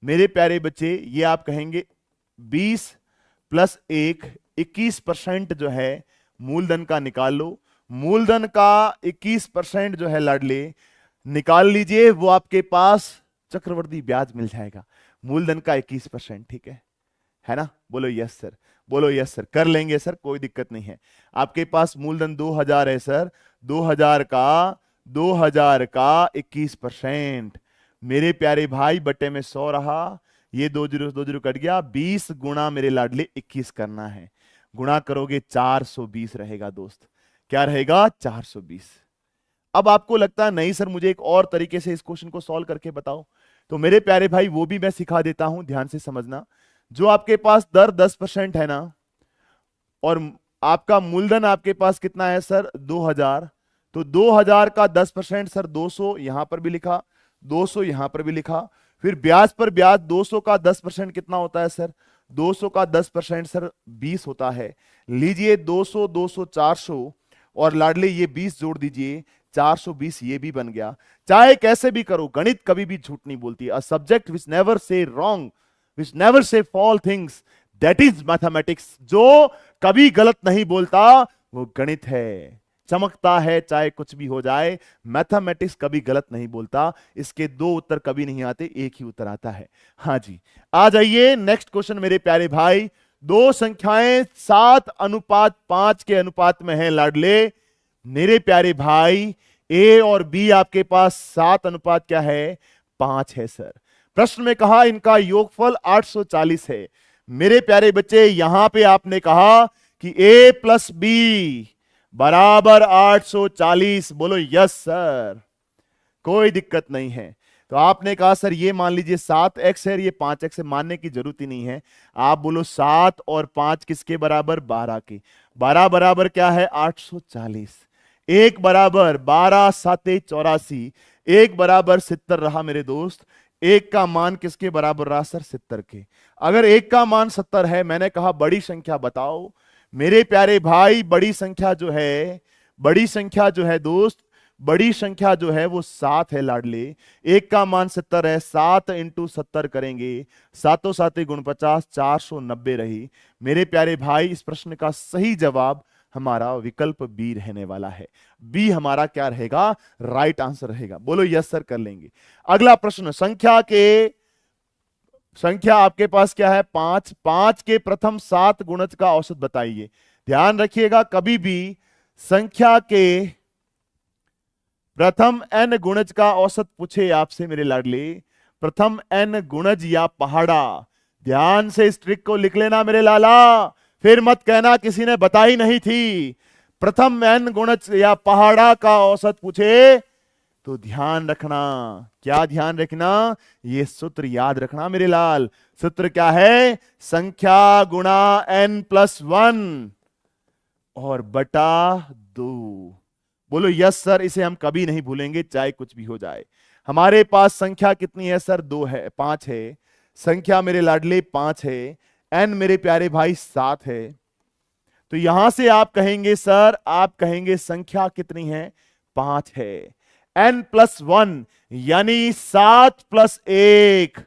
मेरे प्यारे बच्चे, ये आप कहेंगे 20 प्लस 1, 21% जो है मूलधन का निकाल लो। मूलधन का 21% जो है लाडले निकाल लीजिए, वो आपके पास चक्रवृद्धि ब्याज मिल जाएगा। मूलधन का 21%, ठीक है ना? बोलो यस सर। बोलो यस सर। कर लेंगे सर, कोई दिक्कत नहीं है। आपके पास मूलधन 2000 है सर, 2000 का 21%। मेरे प्यारे भाई, बटे में 100 रहा, ये 2 जीरो कट गया, 20 गुणा मेरे लाडले 21 करना है। गुणा करोगे 420 रहेगा दोस्त। क्या रहेगा? 420। अब आपको लगता है नहीं सर, मुझे एक और तरीके से इस क्वेश्चन को सॉल्व करके बताओ, तो मेरे प्यारे भाई वो भी मैं सिखा देता हूं, ध्यान से समझना। जो आपके पास दर 10% है ना, और आपका मूलधन आपके पास कितना है सर? 2000, तो 2000 का 10% सर 200, यहां पर भी लिखा 200, यहां पर भी लिखा। फिर ब्याज पर ब्याज, 200 का 10% कितना होता है सर? 200 का 10% सर 20 होता है। लीजिए 200 200 400, और लाडले ये 20 जोड़ दीजिए, 420 ये भी बन गया। चाहे कैसे भी करो, गणित कभी भी झूठ नहीं बोलती। A subject which never say wrong, which never say fall things, that is mathematics. जो कभी गलत नहीं बोलता वो गणित है, चमकता है चाहे कुछ भी हो जाए। मैथमेटिक्स कभी गलत नहीं बोलता। इसके 2 उत्तर कभी नहीं आते, एक ही उत्तर आता है। हाँ जी, आ जाइए नेक्स्ट क्वेश्चन मेरे प्यारे भाई। 2 संख्याएं 7:5 के अनुपात में है लाडले। मेरे प्यारे भाई, ए और बी आपके पास 7 अनुपात क्या है 5 है सर। प्रश्न में कहा इनका योगफल 840 है। मेरे प्यारे बच्चे यहां पे आपने कहा कि ए प्लस बी बराबर 840, बोलो यस सर, कोई दिक्कत नहीं है। तो आपने कहा सर ये मान लीजिए 7x है, ये 5x है, मानने की जरूरत ही नहीं है। आप बोलो 7 और 5 किसके बराबर 12 के। 12 बराबर क्या है 840, एक बराबर 12 7 84, एक बराबर 70 रहा मेरे दोस्त। एक का मान किसके बराबर रहा सर 70 के। अगर एक का मान 70 है, मैंने कहा बड़ी संख्या बताओ। मेरे प्यारे भाई बड़ी संख्या जो है, बड़ी संख्या जो है दोस्त, बड़ी संख्या जो है वो 7 है लाडले। एक का मान 70 है, 7 इंटू 70 करेंगे, 7 7 49, 490 रही। मेरे प्यारे भाई इस प्रश्न का सही जवाब हमारा विकल्प बी रहने वाला है। बी हमारा क्या रहेगा, राइट आंसर रहेगा। बोलो यस सर कर लेंगे। अगला प्रश्न, संख्या आपके पास क्या है 5। 5 के प्रथम 7 गुणज का औसत बताइए। ध्यान रखिएगा कभी भी संख्या के प्रथम n गुणज का औसत पूछे आपसे मेरे लाडले, प्रथम n गुणज या पहाड़ा, ध्यान से इस ट्रिक को लिख लेना मेरे लाला, फिर मत कहना किसी ने बताई नहीं थी। प्रथम n गुणज या पहाड़ा का औसत पूछे तो ध्यान रखना, क्या ध्यान रखना, ये सूत्र याद रखना मेरे लाल। सूत्र क्या है, संख्या गुणा n+1 और बटा 2। बोलो यस सर, इसे हम कभी नहीं भूलेंगे चाहे कुछ भी हो जाए। हमारे पास संख्या कितनी है सर 2 है, 5 है। संख्या मेरे लाडले 5 है, n मेरे प्यारे भाई 7 है। तो यहां से आप कहेंगे सर, आप कहेंगे संख्या कितनी है 5 है, n+1 यानी 7 + 1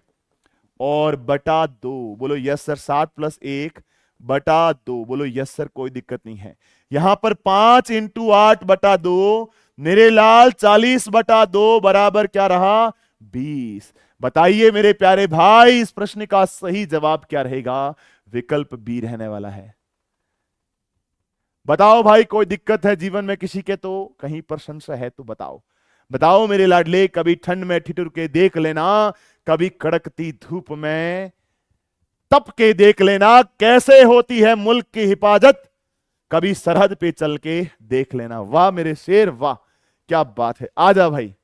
और बटा 2। बोलो यस सर, 7 + 1 बटा 2। बोलो यस सर, कोई दिक्कत नहीं है। यहां पर 5 × 8 बटा 2 मेरे लाल 40 बटा 2 बराबर क्या रहा 20। बताइए मेरे प्यारे भाई इस प्रश्न का सही जवाब क्या रहेगा, विकल्प बी रहने वाला है। बताओ भाई, कोई दिक्कत है जीवन में किसी के, तो कहीं पर संशय है तो बताओ। बताओ मेरे लाडले, कभी ठंड में ठिठुर के देख लेना, कभी कड़कती धूप में तप के देख लेना, कैसे होती है मुल्क की हिफाजत, कभी सरहद पे चल के देख लेना। वाह मेरे शेर, वाह क्या बात है। आजा भाई,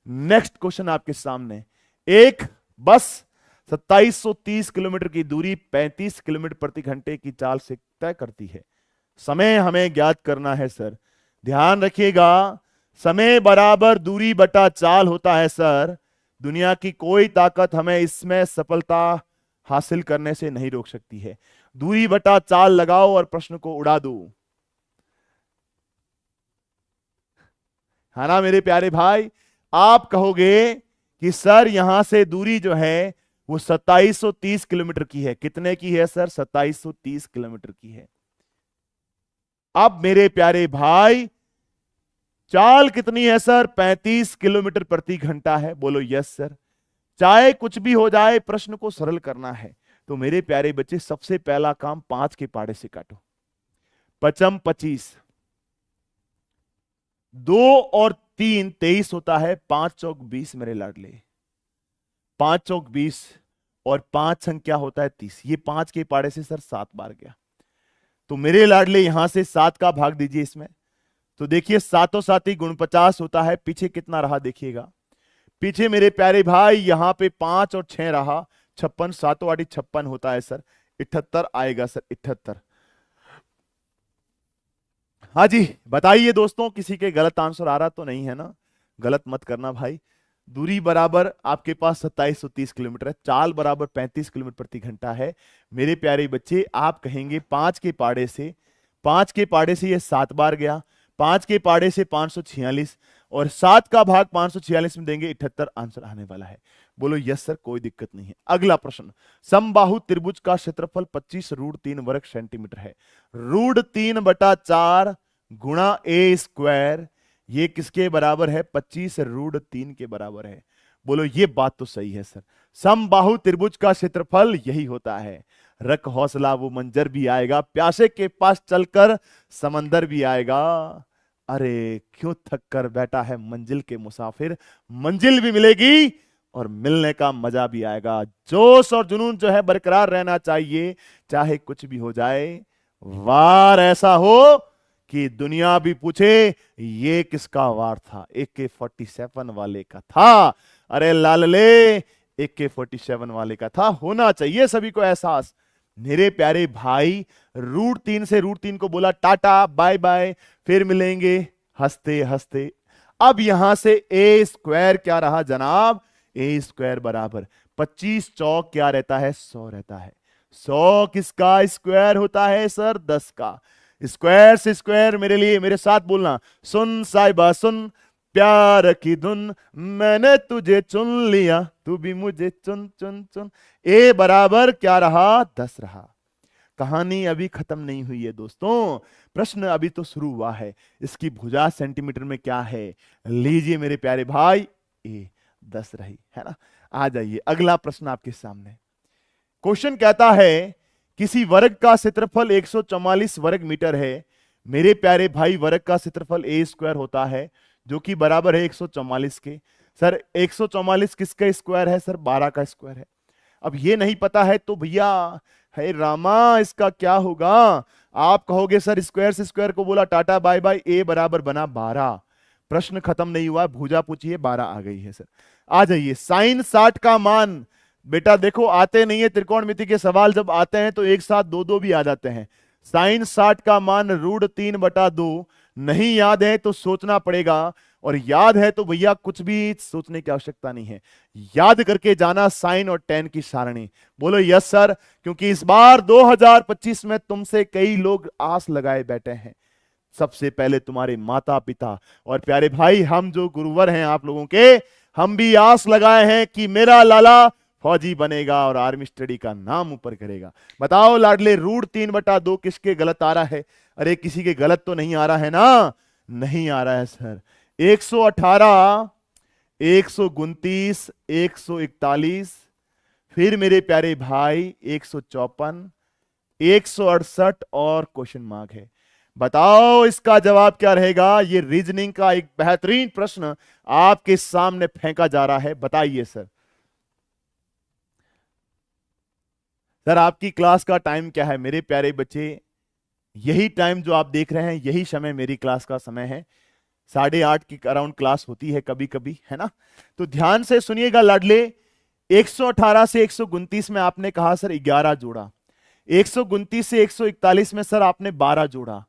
नेक्स्ट क्वेश्चन आपके सामने। एक बस 2730 किलोमीटर की दूरी 35 किलोमीटर प्रति घंटे की चाल से तय करती है। समय हमें ज्ञात करना है सर। ध्यान रखिएगा, समय बराबर दूरी बटा चाल होता है सर। दुनिया की कोई ताकत हमें इसमें सफलता हासिल करने से नहीं रोक सकती है। दूरी बटा चाल लगाओ और प्रश्न को उड़ा दो, है ना मेरे प्यारे भाई। आप कहोगे कि सर यहां से दूरी जो है वो 2730 किलोमीटर की है। कितने की है सर, 2730 किलोमीटर की है। अब मेरे प्यारे भाई चाल कितनी है सर, 35 किलोमीटर प्रति घंटा है। बोलो यस सर। चाहे कुछ भी हो जाए, प्रश्न को सरल करना है। तो मेरे प्यारे बच्चे सबसे पहला काम 5 के पाड़े से काटो। 5 25, 2 और 3 23 होता है, 5 चौक 20 मेरे लाडले, 5 चौक 20 और 5 संख्या होता है 30। ये 5 के पाड़े से सर 7 बार गया। तो मेरे लाडले यहां से 7 का भाग दीजिए इसमें, तो देखिए 7 7 49 होता है। पीछे कितना रहा देखिएगा, पीछे मेरे प्यारे भाई यहां पे 5 और 6 रहा, 56, 7 8 56 होता है सर, 78 आएगा सर, 78। हाँ जी बताइए दोस्तों, किसी के गलत आंसर आ रहा तो नहीं है ना, गलत मत करना भाई। दूरी बराबर आपके पास 2730 किलोमीटर है, चाल बराबर 35 किलोमीटर प्रति घंटा है। मेरे प्यारे बच्चे आप कहेंगे 5 के पाड़े से, 5 के पाड़े से ये 7 बार गया, 5 के पाड़े से 546 और 7 का भाग 546 में देंगे 78 आंसर आने वाला है। बोलो यस सर, कोई दिक्कत नहीं है। अगला प्रश्न, समबाहु त्रिभुज का क्षेत्रफल 25√3 वर्ग सेंटीमीटर है। √3/4 गुणा a², ये किसके बराबर है, 25√3 के बराबर है। बोलो ये बात तो सही है सर, समबाहु त्रिभुज का क्षेत्रफल यही होता है। रख हौसला वो मंजर भी आएगा, प्यासे के पास चलकर समंदर भी आएगा। अरे क्यों थक कर बैठा है मंजिल के मुसाफिर, मंजिल भी मिलेगी और मिलने का मजा भी आएगा। जोश और जुनून जो है बरकरार रहना चाहिए, चाहे कुछ भी हो जाए। वार ऐसा हो कि दुनिया भी पूछे ये किसका वार था, AK-47 वाले का था। अरे लालले AK-47 वाले का था, होना चाहिए सभी को एहसास। मेरे प्यारे भाई, रूट 3 से रूट 3 को बोला टाटा बाय बाय, फिर मिलेंगे हंसते हंसते। अब यहां से ए स्क्वायर क्या रहा जनाब, ए स्क्वायर बराबर 25 चौक क्या रहता है, 100 रहता है। 100 किसका स्क्वायर होता है सर, 10 का। स्क्वायर से स्क्वायर मेरे लिए, मेरे साथ बोलना, सुन साहिबा सुन, प्यार की धुन, मैंने तुझे चुन लिया, तू भी मुझे चुन चुन चुन। ए बराबर क्या रहा, 10 रहा। कहानी अभी खत्म नहीं हुई है दोस्तों, प्रश्न अभी तो शुरू हुआ है। इसकी भुजा सेंटीमीटर में क्या है, लीजिए मेरे प्यारे भाई, ए 10 रही है ना। आ जाइए अगला प्रश्न आपके सामने। क्वेश्चन कहता है किसी वर्ग का क्षेत्रफल 144 वर्ग मीटर है। मेरे प्यारे भाई, वर्ग का क्षेत्रफल ए स्क्वायर होता है जो कि बराबर है 144 के। सर 144 किसका स्क्वायर है, सर 12 का स्क्वायर है। अब ये नहीं पता है तो भैया है रामा, इसका क्या होगा। आप कहोगे सर स्क्वायर से स्क्वायर को बोला टाटा बाय बाय, ए बराबर बना 12। प्रश्न खत्म नहीं हुआ, भुजा पूछिए, 12 आ गई है सर। आ जाइए, साइन 60 का मान, बेटा देखो आते नहीं है त्रिकोणमिति के सवाल, जब आते हैं तो एक साथ दो दो भी आ जाते हैं। साइन 60 का मान √3/2, नहीं याद है तो सोचना पड़ेगा, और याद है तो भैया कुछ भी सोचने की आवश्यकता नहीं है, याद करके जाना साइन और टेन की सारणी। बोलो यस सर, क्योंकि इस बार 2025 में तुमसे कई लोग आस लगाए बैठे हैं। सबसे पहले तुम्हारे माता पिता और प्यारे भाई, हम जो गुरुवर हैं आप लोगों के, हम भी आस लगाए हैं कि मेरा लाला फौजी बनेगा और आर्मी स्टडी का नाम ऊपर करेगा। बताओ लाडले, √3/2 किसके गलत आ रहा है, अरे किसी के गलत तो नहीं आ रहा है ना, नहीं आ रहा है सर। 118, 129, 141, फिर मेरे प्यारे भाई 154, 168 और क्वेश्चन मार्क है। बताओ इसका जवाब क्या रहेगा। ये रीजनिंग का एक बेहतरीन प्रश्न आपके सामने फेंका जा रहा है, बताइए सर। सर आपकी क्लास का टाइम क्या है मेरे प्यारे बच्चे, यही टाइम जो आप देख रहे हैं यही समय मेरी क्लास का समय है। 8:30 की अराउंड क्लास होती है कभी कभी, है ना। तो ध्यान से सुनिएगा लाडले, 118 से 129 में आपने कहा सर 11 जोड़ा, 129 से 141 में सर आपने 12 जोड़ा,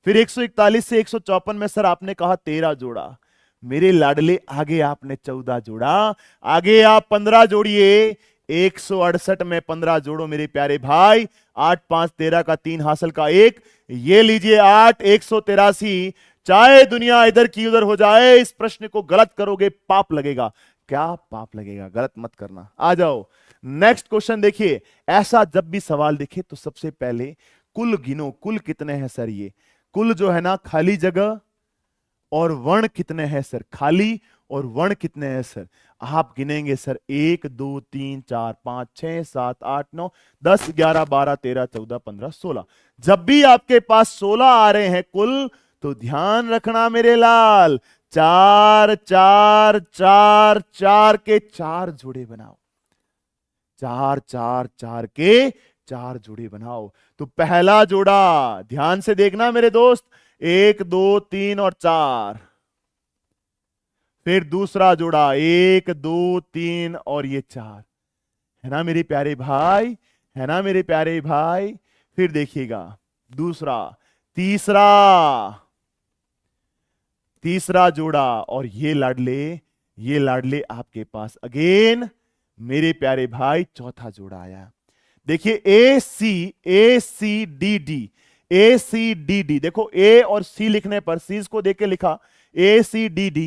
फिर 141 से 154 में सर आपने कहा 13 जोड़ा। मेरे लाडले आगे आपने 14 जोड़ा, आगे आप 15 जोड़िए, 168 में 15 जोड़ो मेरे प्यारे भाई, 8 5 13 का 3 हासिल का 1, ये लीजिए 8, 183। चाहे दुनिया इधर की उधर हो जाए, इस प्रश्न को गलत करोगे पाप लगेगा। क्या पाप लगेगा, गलत मत करना। आ जाओ नेक्स्ट क्वेश्चन देखिए। ऐसा जब भी सवाल दिखे तो सबसे पहले कुल गिनो, कुल कितने हैं सर, ये कुल जो है ना, खाली जगह और वर्ण कितने हैं सर, खाली और वर्ण कितने हैं सर, आप गिनेंगे सर 1 2 3 4 5 6 7 8 9 10 11 12 13 14 15 16। जब भी आपके पास 16 आ रहे हैं कुल, तो ध्यान रखना मेरे लाल, 4 4 4 4 के 4 जोड़े बनाओ, 4 4 4 के 4 जोड़े बनाओ। तो पहला जोड़ा ध्यान से देखना मेरे दोस्त, 1 2 3 और 4, फिर दूसरा जोड़ा 1 2 3 और ये 4, है ना मेरे प्यारे भाई, है ना मेरे प्यारे भाई। फिर देखिएगा दूसरा, तीसरा जोड़ा, और ये लाडले आपके पास अगेन मेरे प्यारे भाई चौथा जोड़ा आया। देखिए ACDD, देखो ए और सी लिखने पर, सी को देख के लिखा, ACDD,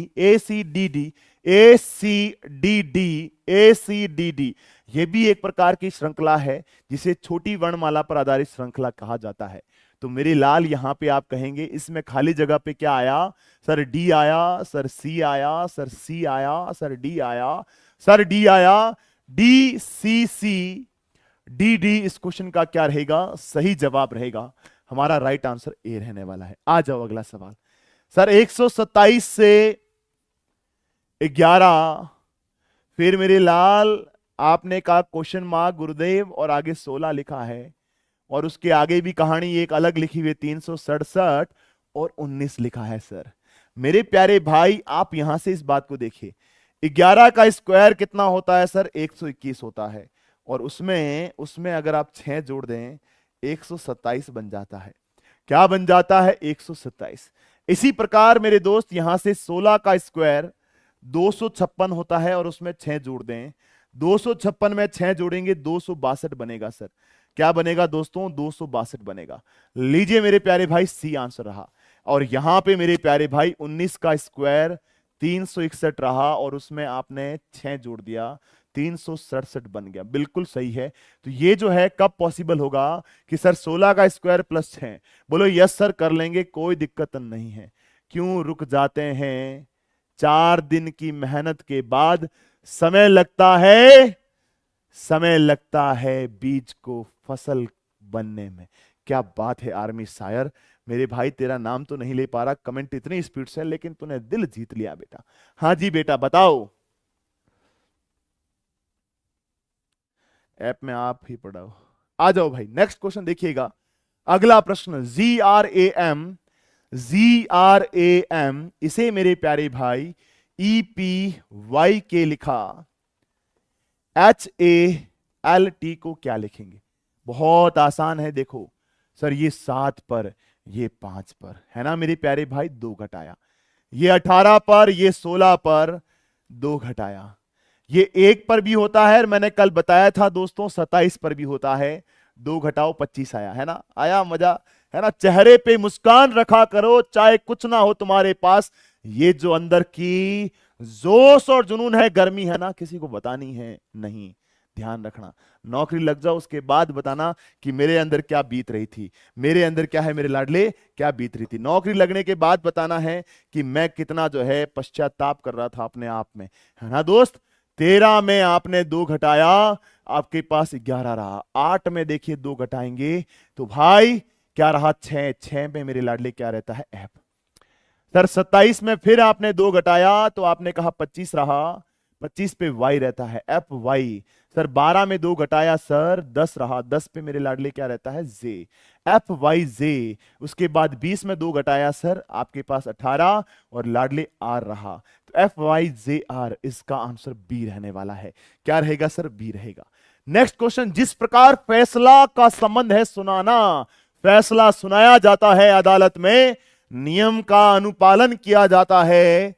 ये भी एक प्रकार की श्रृंखला है जिसे छोटी वर्णमाला पर आधारित श्रृंखला कहा जाता है। तो मेरे लाल यहां पे आप कहेंगे इसमें खाली जगह पे क्या आया, सर डी आया, सर सी आया, सर सी आया, सर डी आया, सर डी आया, DCC DD। इस क्वेश्चन का क्या रहेगा, सही जवाब रहेगा हमारा राइट आंसर ए रहने वाला है। आ जाओ अगला सवाल। सर 127 से 11, फिर मेरे लाल आपने कहा क्वेश्चन मार्क गुरुदेव और आगे 16 लिखा है, और उसके आगे भी कहानी एक अलग लिखी हुई 367 और 19 लिखा है। सर मेरे प्यारे भाई आप यहां से इस बात को देखिए, 11 का स्क्वायर कितना होता है सर? 121 होता है, और उसमें अगर आप 6 जोड़ दें 127 बन जाता है। क्या बन जाता है? 127। इसी प्रकार मेरे दोस्त यहां से 16 का स्क्वायर 256 होता है, और उसमें 6 जोड़ दें, 256 में 6 जोड़ेंगे 262 बनेगा। सर क्या बनेगा दोस्तों? 262 बनेगा। लीजिए मेरे प्यारे भाई, सी आंसर रहा। और यहां पे मेरे प्यारे भाई 19 का स्क्वायर 361 रहा, और उसमें आपने 6 जोड़ दिया, 367 बन गया। बिल्कुल सही है। तो ये जो है कब पॉसिबल होगा कि सर 16 का स्क्वायर प्लस 6? बोलो यस सर कर लेंगे, कोई दिक्कत नहीं है। क्यों रुक जाते हैं? 4 दिन की मेहनत के बाद समय लगता है बीज को फसल बनने में। क्या बात है आर्मी शायर। मेरे भाई तेरा नाम तो नहीं ले पा रहा, कमेंट इतनी स्पीड से, लेकिन तूने दिल जीत लिया बेटा। हाँ जी बेटा बताओ, ऐप में आप ही पढ़ाओ। आ जाओ भाई, नेक्स्ट क्वेश्चन देखिएगा। अगला प्रश्न GRAM, इसे मेरे प्यारे भाई EPY लिखा, HALT को क्या लिखेंगे? बहुत आसान है। देखो सर ये 7 पर, ये 5 पर है ना मेरे प्यारे भाई, 2 घटाया। ये 18 पर, ये 16 पर, 2 घटाया। ये 1 पर भी होता है, मैंने कल बताया था दोस्तों 27 पर भी होता है। 2 घटाओ 25 आया, है ना? आया मजा, है ना? चेहरे पे मुस्कान रखा करो, चाहे कुछ ना हो तुम्हारे पास। ये जो अंदर की जोश और जुनून है, गर्मी है ना, किसी को बतानी है नहीं। ध्यान रखना, नौकरी लग जाओ उसके बाद बताना कि मेरे अंदर क्या बीत रही थी, मेरे अंदर क्या है मेरे लाडले, क्या बीत रही थी। नौकरी लगने के बाद बताना है कि मैं कितना जो है पश्चाताप कर रहा था अपने आप में, है ना दोस्त? 13 में आपने 2 घटाया, आपके पास 11 रहा। 8 में देखिए 2 घटाएंगे तो भाई क्या रहा? 6 में मेरे लाडले क्या रहता है? एफ। सर 27 में फिर आपने 2 घटाया तो आपने कहा 25 रहा, 25 पे y रहता है FY। सर 12 में 2 घटाया सर 10 रहा, 10 पे मेरे लाडले क्या रहता है? J, FYJ। उसके बाद 20 में 2 घटाया सर, आपके पास 18 और लाडले R रहा, तो FYJR। इसका आंसर बी रहने वाला है। क्या रहेगा सर? बी रहेगा। नेक्स्ट क्वेश्चन, जिस प्रकार फैसला का संबंध है सुनाना, फैसला सुनाया जाता है अदालत में, नियम का अनुपालन किया जाता है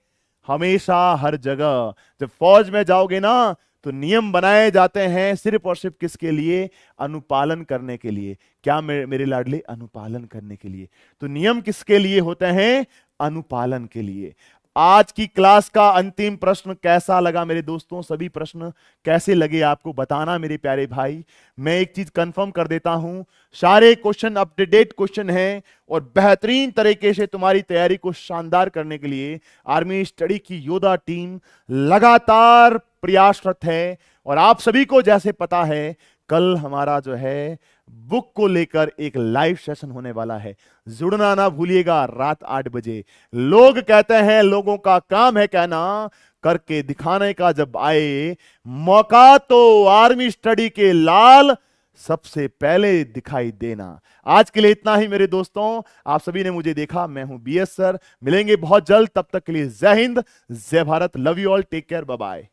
हमेशा हर जगह। जब फौज में जाओगे ना तो नियम बनाए जाते हैं सिर्फ और सिर्फ किसके लिए? अनुपालन करने के लिए। क्या मेरे लाडले? अनुपालन करने के लिए। तो नियम किसके लिए होते हैं? अनुपालन के लिए। आज की क्लास का अंतिम प्रश्न कैसा लगा मेरे दोस्तों? सभी प्रश्न कैसे लगे आपको बताना मेरे प्यारे भाई। मैं एक चीज कंफर्म कर देता हूं, सारे question up to date question हैं, और बेहतरीन तरीके से तुम्हारी तैयारी को शानदार करने के लिए आर्मी स्टडी की योद्धा टीम लगातार प्रयासरत है। और आप सभी को जैसे पता है, कल हमारा जो है बुक को लेकर एक लाइव सेशन होने वाला है। जुड़ना ना भूलिएगा, रात 8 बजे। लोग कहते हैं, लोगों का काम है कहना, करके दिखाने का जब आए मौका तो आर्मी स्टडी के लाल सबसे पहले दिखाई देना। आज के लिए इतना ही मेरे दोस्तों, आप सभी ने मुझे देखा। मैं हूं BS सर, मिलेंगे बहुत जल्द, तब तक के लिए जय हिंद, जय Bharat, love you all, take care, bye bye.